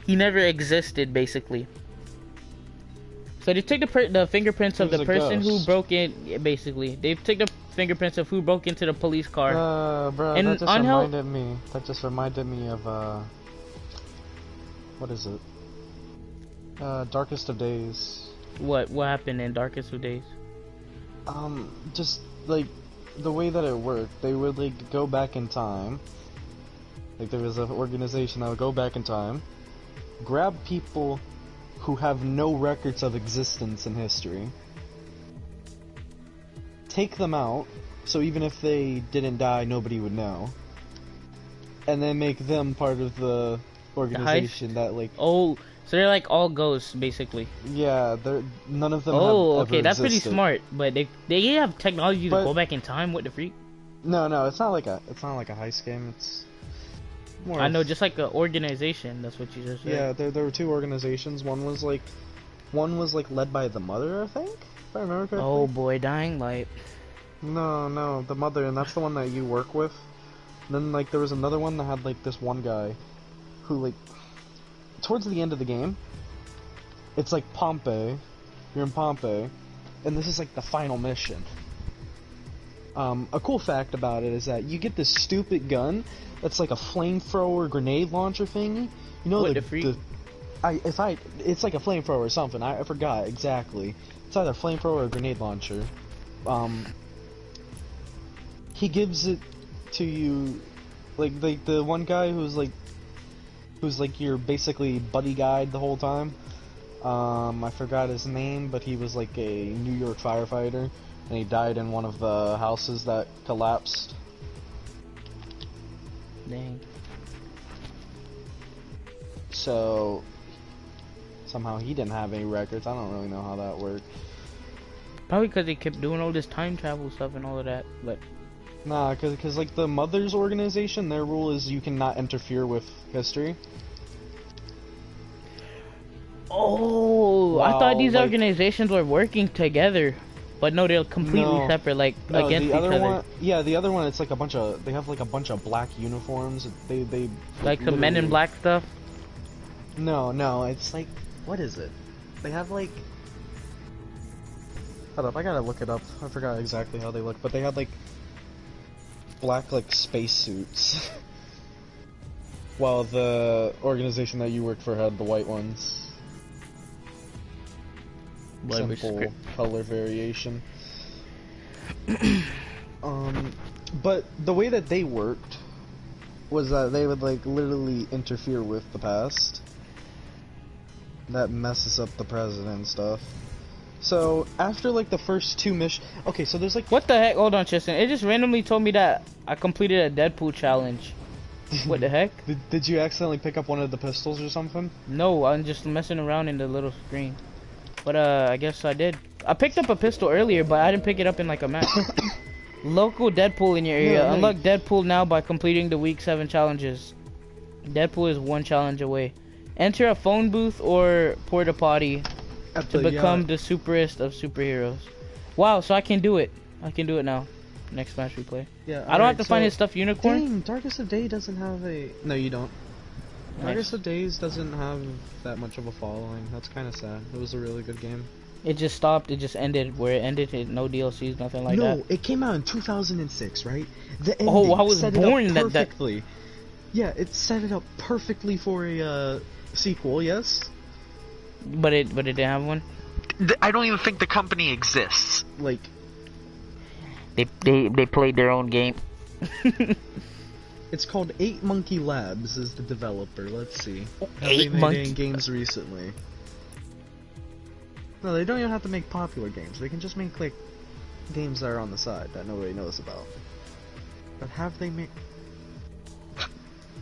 A: He never existed basically. So they took the fingerprints of the person who broke in. Yeah, basically, they took the fingerprints of who broke into the police car.
B: Bro,
A: and
B: that just reminded me of what is it? Darkest of Days.
A: What happened in Darkest of Days?
B: Just like the way that it worked, they would like go back in time. Like there was an organization that would go back in time, grab people who have no records of existence in history, take them out, so even if they didn't die, nobody would know, and then make them part of the organization that like...
A: Oh, so they're like all ghosts, basically.
B: Yeah, none of them have
A: okay,
B: ever
A: that's
B: existed.
A: pretty smart, but they have technology to go back in time. What the freak?
B: No, it's not like a heist game. It's more.
A: I know, just like an organization. That's what you just said.
B: Yeah, there were two organizations. One was like led by the mother, I think, if I remember correctly.
A: Oh boy, Dying Light.
B: No, the mother, and that's the one that you work with. And then like there was another one that had like this one guy, who like towards the end of the game, it's like Pompeii. You're in Pompeii, and this is like the final mission. A cool fact about it is that you get this stupid gun that's like a flamethrower grenade launcher thingy. You know,
A: what the freak?
B: It's like a flamethrower or something. I forgot exactly. It's either a flamethrower or a grenade launcher. He gives it to you, like the one guy who's like your basically buddy guide the whole time. I forgot his name, but he was like a New York firefighter, and he died in one of the houses that collapsed.
A: Dang.
B: So somehow he didn't have any records. I don't really know how that worked.
A: Probably because they kept doing all this time travel stuff and all of that, but...
B: Nah, cause like the Mother's organization, their rule is you cannot interfere with history.
A: Oh,
B: Wow,
A: I thought these
B: like,
A: organizations were working together, but no, they're completely separate, like against each other.
B: One, yeah, the other one, it's like they have like a bunch of black uniforms. They
A: like some Men in Black stuff.
B: No, it's like, what is it? They have like, hold up, I gotta look it up. I forgot exactly how they look, but they had like black like spacesuits, while the organization that you worked for had the white ones. Simple color variation. But the way that they worked was that they would like literally interfere with the past. That messes up the present and stuff. So after like the first 2 missions, okay, so there's like
A: What the heck? Hold on, Tristan. It just randomly told me that I completed a Deadpool challenge. What the heck?
B: did you accidentally pick up one of the pistols or something?
A: No, I'm just messing around in the little screen. But I guess I did. I picked up a pistol earlier, but I didn't pick it up in like a map. Local Deadpool in your area.
B: No, no.
A: Unlock Deadpool now by completing the week 7 challenges. Deadpool is 1 challenge away. Enter a phone booth or porta potty to become the superest of superheroes. Wow, so I can do it. I can do it now. Next match we play.
B: Yeah.
A: I don't have to find his stuff unicorn.
B: Dang, Darkest of Day doesn't have a. No, you don't.
A: Nice.
B: Darkest of Days doesn't have that much of a following. That's kind of sad. It was a really good game.
A: It just stopped. It just ended. Where it ended, no DLCs, nothing like that.
B: No, it came out in 2006, right? The
A: Oh,
B: ending
A: I was
B: set it
A: born
B: up
A: that-
B: perfectly. Yeah, it set it up perfectly for a sequel. Yes.
A: But it didn't have one.
C: I don't even think the company exists.
B: Like,
D: They played their own game.
B: it's called 8 Monkey Labs is the developer. Let's see. Have they
A: 8
B: made
A: Monkey.
B: any games recently? No, they don't even have to make popular games. They can just make like games that are on the side that nobody knows about. But have they made?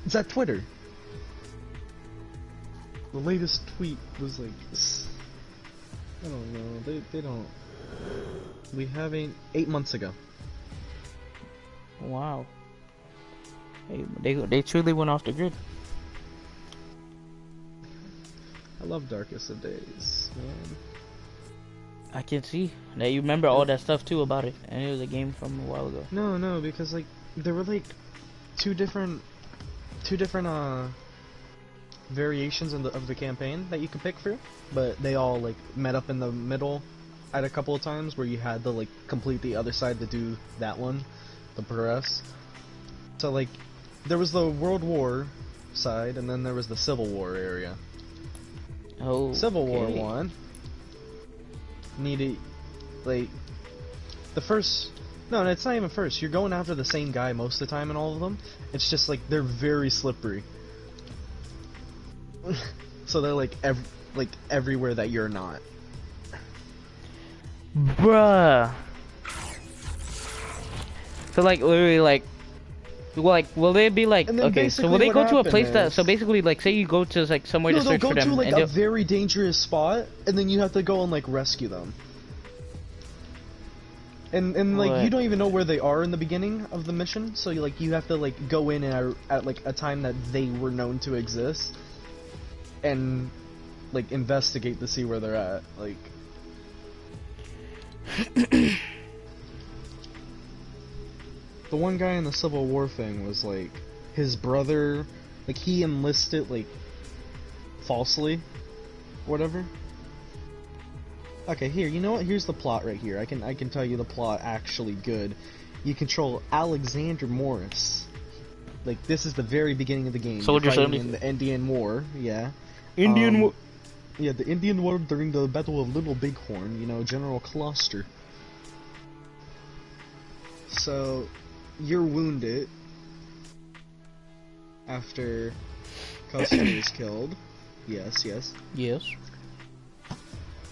B: Is that Twitter? The latest tweet was like, I don't know. They don't. We haven't 8 months ago.
A: Wow. They truly went off the grid.
B: I love Darkest of Days, man.
A: I can see that you remember all that stuff too about it, and it was a game from a while ago.
B: No, because like there were like two different variations of the campaign that you could pick through, but they all like met up in the middle at a couple of times where you had to like complete the other side to do that one, the progress. So like there was the World War side, and then there was the Civil War area.
A: Oh.
B: Civil War
A: okay.
B: 1 needed like the first. No, it's not even first. You're going after the same guy most of the time in all of them. It's just like they're very slippery. So they're like everywhere that you're not.
A: Bruh. So like literally like, will they be like,
B: And then
A: okay? So
B: basically
A: will they
B: what
A: go to a
B: happened
A: place that?
B: is-
A: So basically, like, say you go to like somewhere
B: No,
A: to
B: they'll
A: search
B: go
A: for them,
B: to like
A: and
B: a
A: they'll-
B: very dangerous spot, and then you have to go and like rescue them. And like
A: What?
B: you don't even know where they are in the beginning of the mission, so you have to like go in at like a time that they were known to exist, and like investigate to see where they're at. Like, the one guy in the Civil War thing was like his brother, like he enlisted like falsely, whatever. Okay, here, you know what? Here's the plot right here. I can tell you the plot actually good. You control Alexander Morris. Like this is the very beginning of the game.
A: Soldier
B: You're fighting
A: 70.
B: in the Indian War, yeah.
A: Indian War.
B: Yeah, the Indian War during the Battle of Little Bighorn, you know, General Cluster. So, you're wounded after Custer is killed. Yes.
A: Yes.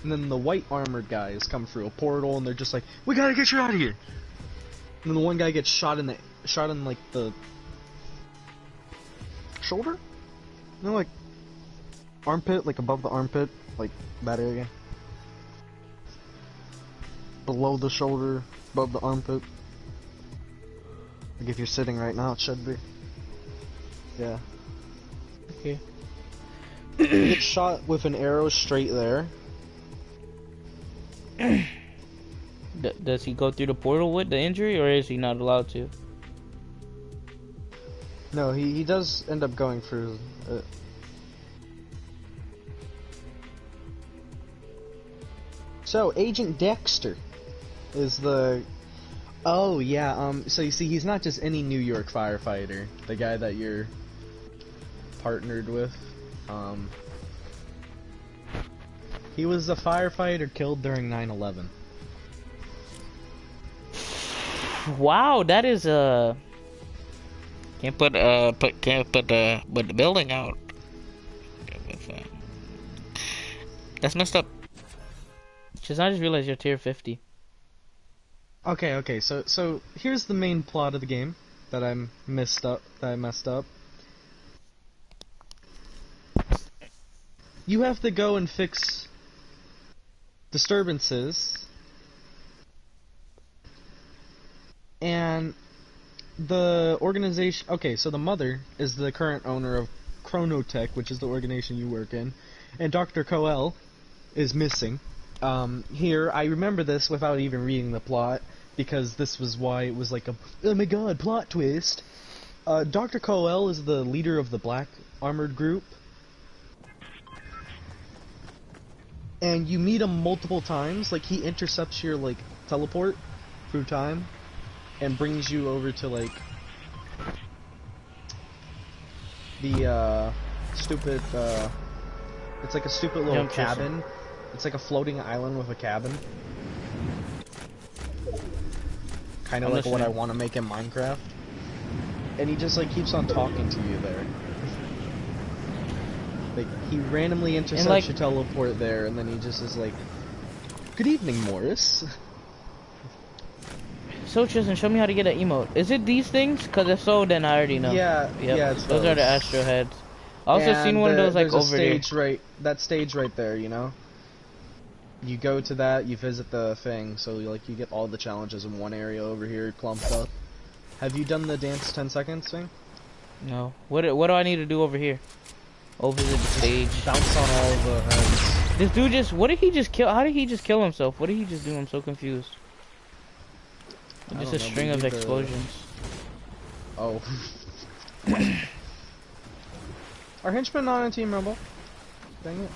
B: And then the white armored guys come through a portal, and they're just like, "We gotta get you out of here." And then the one guy gets shot in like the shoulder, you know, like armpit, like above the armpit, like that area, below the shoulder, above the armpit. Like if you're sitting right now, it should be. Yeah.
A: Okay.
B: He gets shot with an arrow straight there.
A: Does he go through the portal with the injury, or is he not allowed to?
B: No, he does end up going through. So Agent Dexter is the. Oh yeah. So you see, he's not just any New York firefighter. The guy that you're partnered with. He was a firefighter killed during 9/11.
A: Wow, that is
D: Can't put the building out. That's messed up.
A: Just I just realized you're tier 50.
B: Okay, so here's the main plot of the game that I messed up. You have to go and fix disturbances, and the organization. Okay, so the mother is the current owner of Chronotech, which is the organization you work in, and Dr. Coel is missing. Here, I remember this without even reading the plot, because this was why it was like a, oh my god, plot twist. Dr. Coel is the leader of the Black Armored Group, and you meet him multiple times. Like, he intercepts your, like, teleport through time, and brings you over to, like, the, stupid, it's like a stupid little cabin. It's like a floating island with a cabin. Kind of like what I want to make in Minecraft. And he just, like, keeps on talking to you there. Like, he randomly intercepts
A: like,
B: your teleport there, and then he just is like, good evening, Morris.
A: So Tristan, show me how to get an emote. Is it these things? Cause if so, then I already know.
B: Yeah,
A: yep.
B: yeah, it's
A: those are the Astro heads. I also seen one of those like over there.
B: That stage right there, you know? You go to that, you visit the thing, so like you get all the challenges in one area over here clumped up. Have you done the dance 10 seconds thing?
A: No. What do I need to do over here? Oh, visit the stage.
B: Bounce on all the heads.
A: This dude just, what did he just kill? How did he just kill himself? What did he just do? I'm so confused. Just a string of explosions.
B: Oh. Are henchmen not on Team Rumble? Dang it.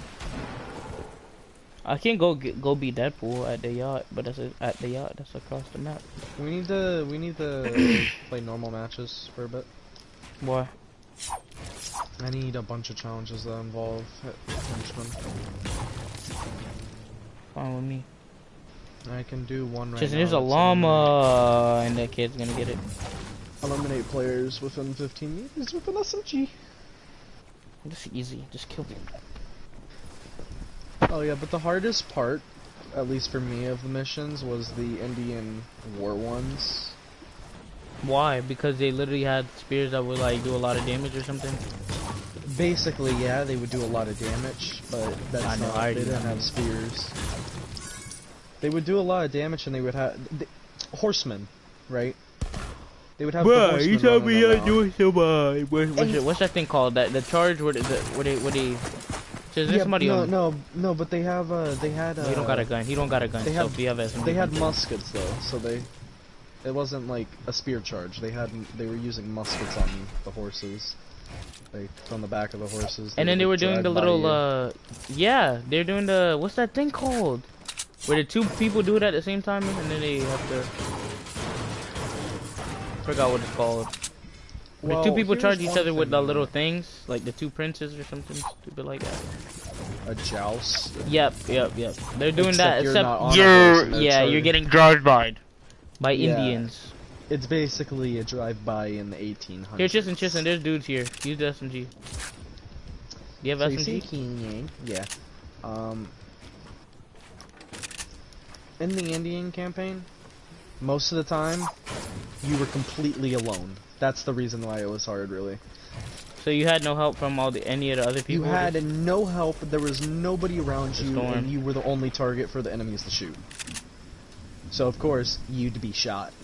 A: I can't go be Deadpool at the yacht, but at the yacht. That's across the map.
B: We need to play normal matches for a bit.
A: Why?
B: I need a bunch of challenges that involve henchmen.
A: Fine with me.
B: I can do one right
A: Just
B: now.
A: there's a llama, and that kid's gonna get it.
B: Eliminate players within 15 meters with an SMG.
A: This is easy. Just kill them.
B: Oh yeah, but the hardest part, at least for me, of the missions was the Indian War ones.
A: Why? Because they literally had spears that would like do a lot of damage or something.
B: Basically, yeah, they would do a lot of damage, but that's not. They didn't have spears. They would do a lot of damage, and they would have horsemen, right? They would have.
A: Bruh, you told me
B: you're
A: doing so much. What's that thing called? That the charge where they. Is there somebody on?
B: No, but they have they had.
A: He don't got a gun. He don't got a gun.
B: They
A: so
B: have. They had muskets though, so they. It wasn't like a spear charge. They were using muskets on the horses. Like on the back of the horses.
A: And then they were doing the little yeah, they're doing the what's that thing called? Where the two people do it at the same time and then they have to forgot what it's called. Well, the two people charge each other with the little things, like the two princes or something stupid like that.
B: A joust?
A: Yep. They're doing
B: except
A: that, except you're getting drive-by'd by Indians.
B: It's basically a drive-by in the 1800s.
A: Here, Tristan, there's dudes here. Use the SMG. Do you have SMG?
B: Yeah. In the Indian campaign, most of the time, you were completely alone. That's the reason why it was hard, really.
A: So you had no help from any of the other people?
B: You had no help, there was nobody around you, and you were the only target for the enemies to shoot. So, of course, you'd be shot.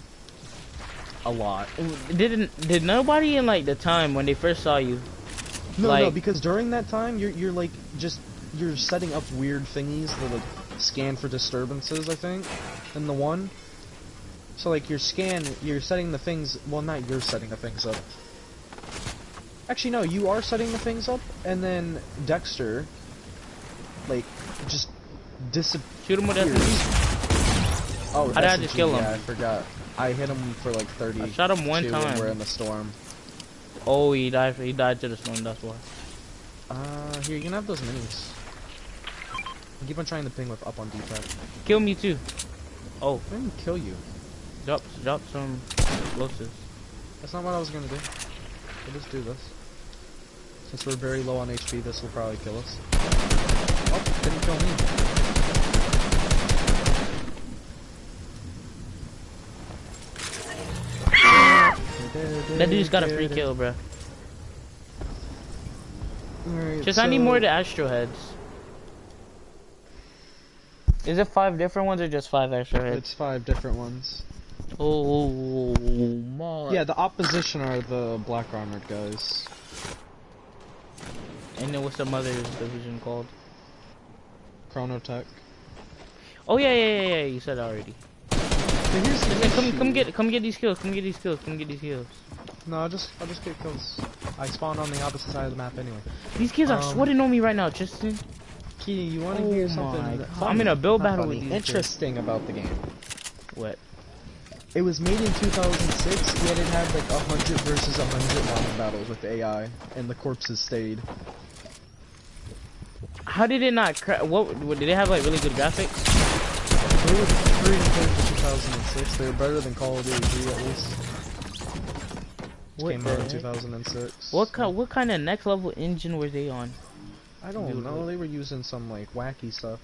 B: A lot.
A: Did nobody in, like, the time when they first saw you?
B: No, because during that time, you're like, you're setting up weird thingies that, like, scan for disturbances, I think, in the one. So, like, you're setting the things, well, not you're setting the things up. Actually, no, you are setting the things up, and then Dexter, like, just disappears.
A: Shoot him with SMG.
B: Oh,
A: how did I just kill him?
B: Yeah, I forgot. I hit him for, like, 30.
A: I shot him one time.
B: We're in the storm.
A: Oh, he died to the storm, that's why.
B: Here, you can have those minis. Keep on trying to ping with up on D-pad.
A: Kill me too. Oh.
B: I didn't kill you.
A: Drop some explosives.
B: That's not what I was gonna do. We'll just do this. Since we're very low on HP, this will probably kill us. Oh, didn't kill me.
A: That dude's got a free kill, bro.
B: Alright,
A: Just I need more of the Astro heads. Is it 5 different ones or just 5 Astro heads?
B: It's 5 different ones.
A: Oh my.
B: Yeah, the opposition are the black armored guys.
A: And then what's the mother's division called?
B: Chronotech.
A: Oh yeah. You said it already.
B: But here's the issue.
A: Come get these kills. Come get these kills.
B: No, I'll just get kills. I spawned on the opposite side of the map anyway.
A: These kids are sweating on me right now, Tristan.
B: Key, you want to hear something?
A: I'm in a build battle with these
B: interesting about the game.
A: What?
B: It was made in 2006, yet it had like 100 versus 100 mob battles with AI, and the corpses stayed.
A: How did it not crash? What did it have, like really good graphics?
B: They were free to play for 2006. They were better than Call of Duty 3 at least. Came out in 2006.
A: What kind of next level engine were they on?
B: I don't know. They were using some like wacky stuff,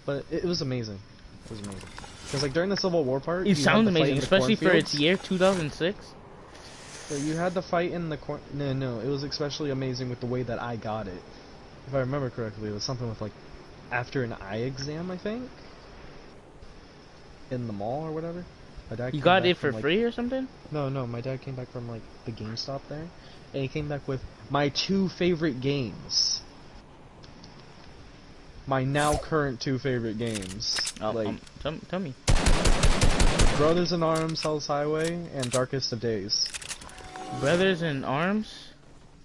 B: but it was amazing. It was amazing. Because like during the Civil War part,
A: It sounds amazing, especially for its year 2006.
B: So you had the fight in the corn. No, it was especially amazing with the way that I got it. If I remember correctly, it was something with like after an eye exam, I think, in the mall or whatever. My dad
A: You
B: came
A: got
B: back
A: it for
B: from,
A: free or something?
B: No, my dad came back from like the GameStop there, and he came back with my 2 favorite games. My now current 2 favorite games.
A: Oh,
B: like
A: tell me.
B: Brothers in Arms, Hell's Highway, and Darkest of Days.
A: Brothers in Arms?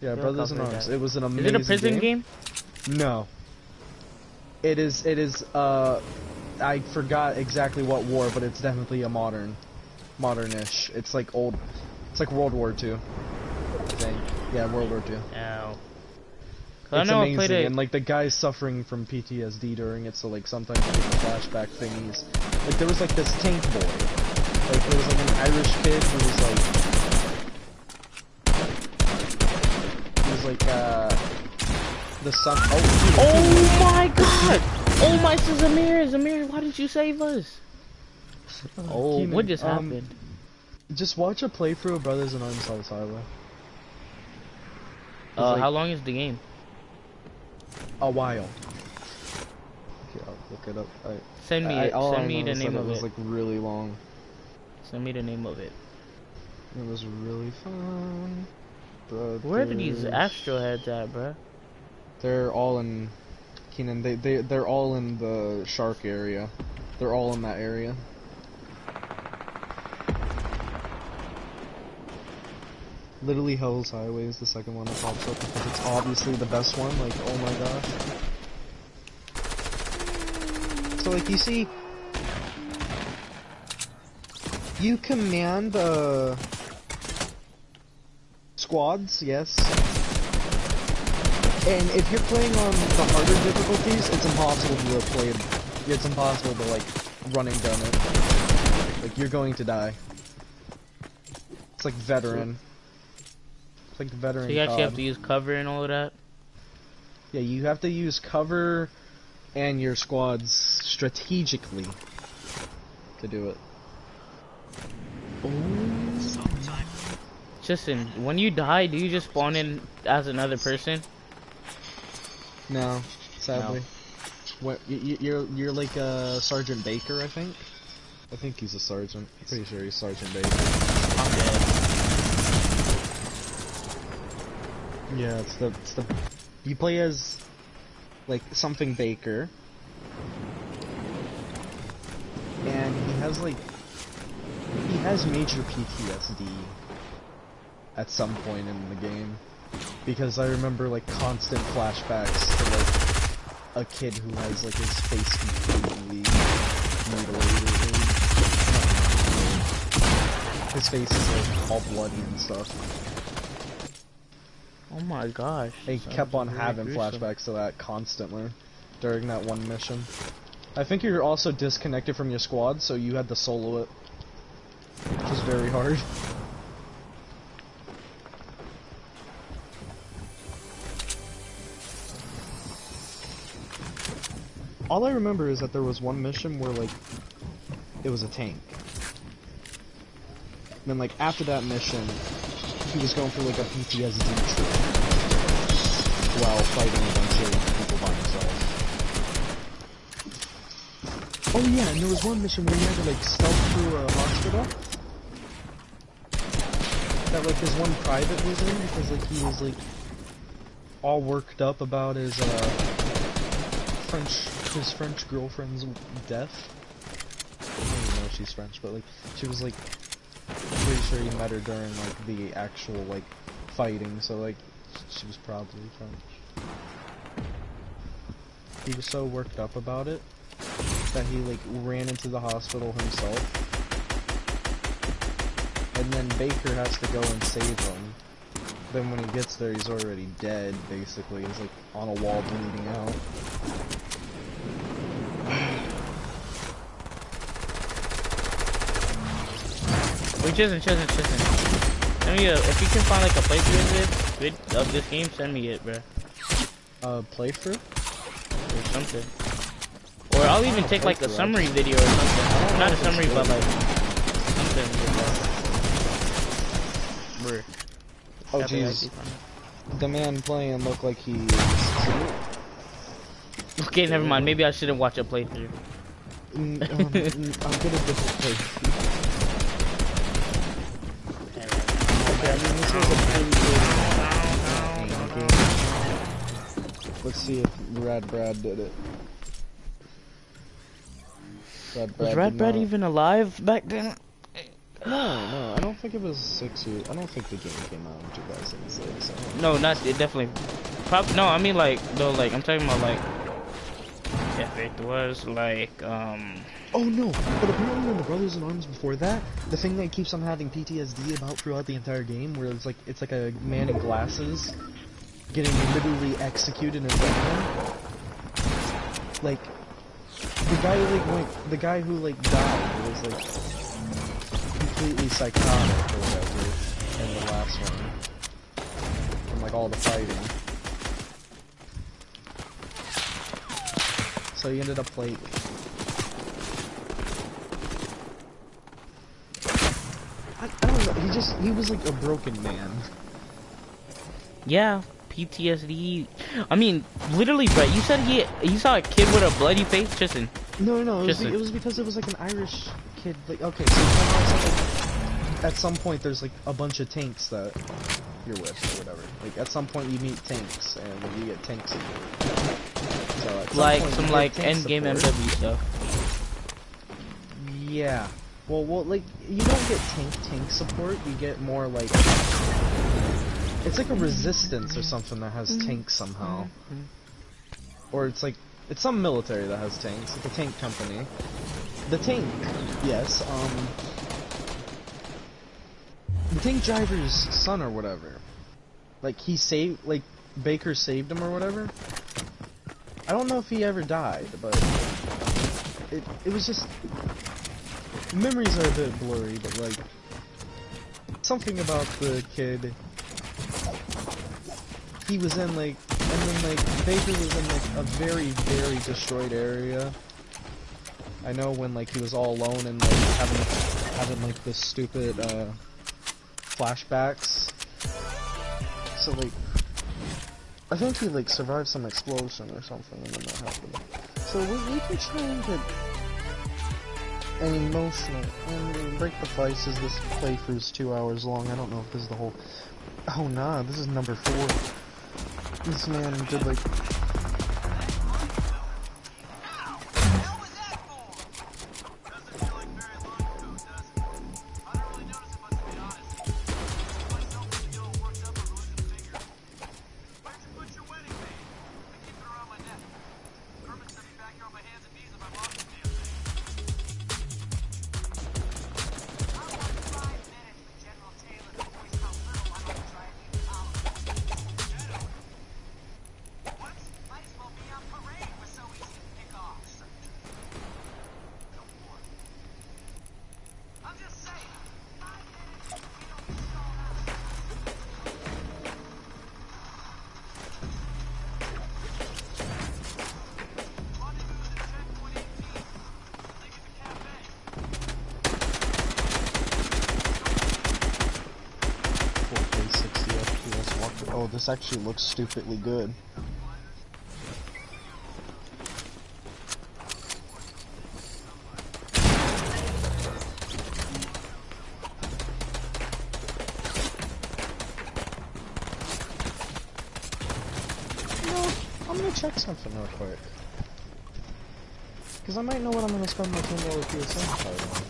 B: Yeah,
A: Don't
B: Brothers in
A: copyright
B: Arms.
A: that.
B: It was an
A: Is
B: amazing
A: it a prison game?
B: No. It is, I forgot exactly what war, but it's definitely a modernish. It's like old, it's like World War II, I think. Yeah, World War II.
A: Ow.
B: It's amazing, and like the guy's suffering from PTSD during it, so like sometimes you get the flashback thingies. Like there was like this tank boy. Like there was like an Irish kid who was like, the son.
A: Oh my god! Oh my, Zamir, why didn't you save us? Oh,
B: Keenan,
A: what just happened?
B: Just watch a playthrough of Brothers in Arms Hell's Highway.
A: How long is the game?
B: A while. Okay, I'll look it up.
A: Send me the name of
B: it. It was
A: it.
B: like really long.
A: Send me the name of it.
B: It was really fun.
A: Where are these Astro heads at, bruh?
B: They're all in Keenan. They're all in the shark area. They're all in that area. Literally Hell's Highway is the second one that pops up because it's obviously the best one. Like, oh my gosh. So like you see, you command squads, yes. And if you're playing on the harder difficulties, it's impossible to play it. It's impossible to like run and gun it. Like you're going to die. It's like veteran. It's like veteran.
A: So you actually
B: COD.
A: have to use cover and all of that?
B: Yeah, you have to use cover and your squads strategically to do it.
A: Justin, when you die, do you just spawn in as another person?
B: No, sadly.
A: No.
B: What you're like Sergeant Baker, I think. I think he's a sergeant. I'm pretty sure he's Sergeant Baker.
A: I'm dead.
B: Yeah, it's the you play as like something Baker, and he has major PTSD at some point in the game, because I remember like constant flashbacks to like a kid who has like his face completely mutilated. His face is like all bloody and stuff.
A: Oh my gosh.
B: They kept on
A: really
B: having
A: gruesome.
B: flashbacks to that constantly during that one mission. I think you're also disconnected from your squad, so you had to solo it. was very hard. All I remember is that there was one mission where, like, it was a tank. And then, like, after that mission, he was going through, like, a PTSD trip while fighting a bunch of people by himself. Oh yeah, and there was one mission where he had to, like, stealth through a hospital. That, like, his one private was in, because, like, he was, like, all worked up about his French girlfriend's death. I don't even know if she's French, but, like, she was, like, pretty sure he met her during, like, the actual, like, fighting, so, like, she was probably French. He was so worked up about it that he, like, ran into the hospital himself. And then Baker has to go and save him. Then when he gets there, he's already dead, basically. He's, like, on a wall bleeding out.
A: Wait, Send me if you can find like a playthrough of this game, send me it, bro.
B: Playthrough?
A: Or something. Or I'll even take like a summary video or something. Not a summary, but like something. Bro.
B: Oh jeez. The man playing looked like he...
A: Okay, never mind. Maybe I shouldn't watch a playthrough.
B: I'm gonna different playthrough. Okay, I mean, this was a pretty good game. Let's see if Rad Brad did it.
A: Was Rad Brad even alive back then?
B: No, I don't think it was 6 years. I don't think the game came out in 2006. So.
A: No, not it. Definitely. No, I mean like though. Like I'm talking about like if it was like
B: Oh no! But apparently in the Brothers in Arms before that, the thing that keeps on having PTSD about throughout the entire game, where it's like a man in glasses getting literally executed in front of him. Like the guy who like died was like completely psychotic or whatever in the last one, from like all the fighting. So he ended up like. I don't know, he was like a broken man.
A: yeah, PTSD. I mean, literally, Brett. You said you saw a kid with a bloody face, Tristan.
B: No, it was because it was like an Irish kid. Like, okay, so at some point there's like a bunch of tanks that you're with or whatever. Like at some point you meet tanks and you get tank support. So
A: like some like end game MW stuff.
B: Yeah. Well, like, you don't get tank support, you get more, like, it's like a resistance or something that has tanks somehow. Or it's like, it's some military that has tanks, like a tank company. The tank, yes, the tank driver's son or whatever. Like, Baker saved him or whatever. I don't know if he ever died, but it was just... Memories are a bit blurry, but like something about the kid. He was in like, and then like Baker was in like a very, very destroyed area. I know when like he was all alone and like having like this stupid flashbacks. So like, I think he like survived some explosion or something, and then that happened. So we can try and get. And emotional. And Break the Fice is this playthrough's 2 hours long. I don't know if this is the whole... Oh nah, this is number 4. This man did like... this actually looks stupidly good. I'm gonna check something real quick. Because I might know what I'm gonna spend my $10 PSN card on.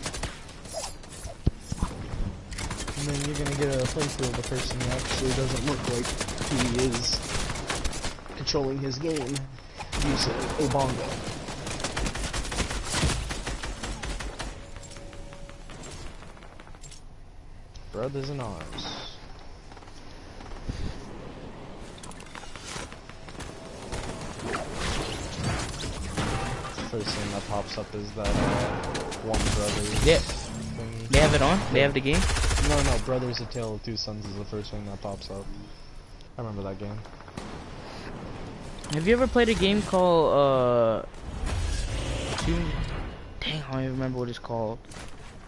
B: And then you're gonna get a playthrough of a person who actually doesn't look like he is controlling his game using a bongo. Brothers in arms. First thing that pops up is that One Brothers.
A: Yeah.
B: Thingy.
A: They have it on? They have the game?
B: No, Brothers: A Tale of Two Sons is the first thing that pops up. I remember that game.
A: Have you ever played a game called, dang, I don't even remember what it's called.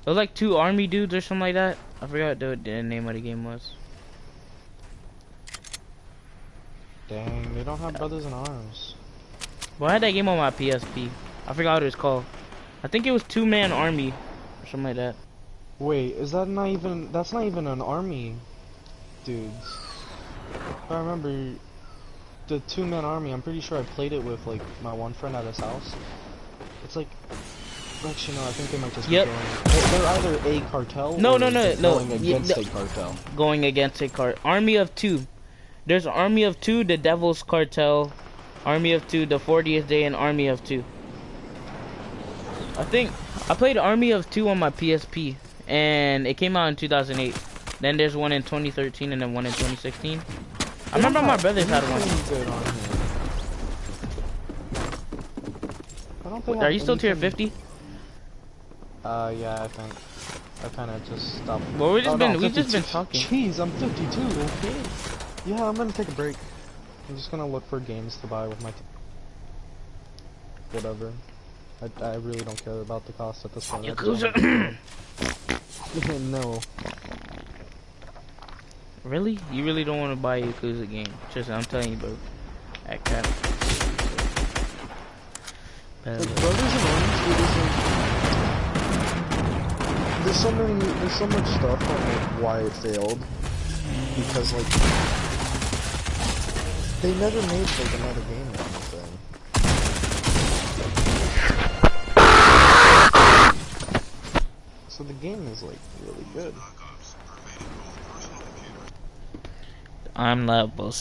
A: It was like two army dudes or something like that. I forgot what the name of the game was.
B: Dang, they don't have Brothers in Arms.
A: Well, I had that game on my PSP. I forgot what it was called. I think it was Two-Man Army or something like that.
B: Wait, is that not even, that's not even an army, dudes. If I remember, the two-man army, I'm pretty sure I played it with, like, my one friend at his house. It's like, actually no, I think they might just be
A: Yep.
B: going, they're either a cartel
A: No,
B: or
A: no, no,
B: just
A: no.
B: going against a cartel.
A: Going against a Army of Two. There's Army of Two, the Devil's Cartel, Army of Two, the 40th Day, and Army of Two. I think I played Army of Two on my PSP, and it came out in 2008. Then there's one in 2013, and then one in 2016. I remember my brothers had one.
B: Good on here. I don't think
A: Are you still tier
B: anything-
A: 50?
B: Yeah, I think. I kind of just stopped.
A: Well, we've just
B: Oh, no,
A: we've just
B: 52.
A: been talking.
B: Jeez, I'm 52. Okay. Yeah, I'm gonna take a break. I'm just gonna look for games to buy with my. Whatever. I really don't care about the cost at this point.
A: Yakuza.
B: No.
A: Really? You really don't want to buy a Yakuza game? Just I'm telling you, bro. That crap.
B: Like Brothers in Arms, it isn't. There's so much stuff on like why it failed. Because like they never made like another game or anything. So the game is like really good.
A: I'm level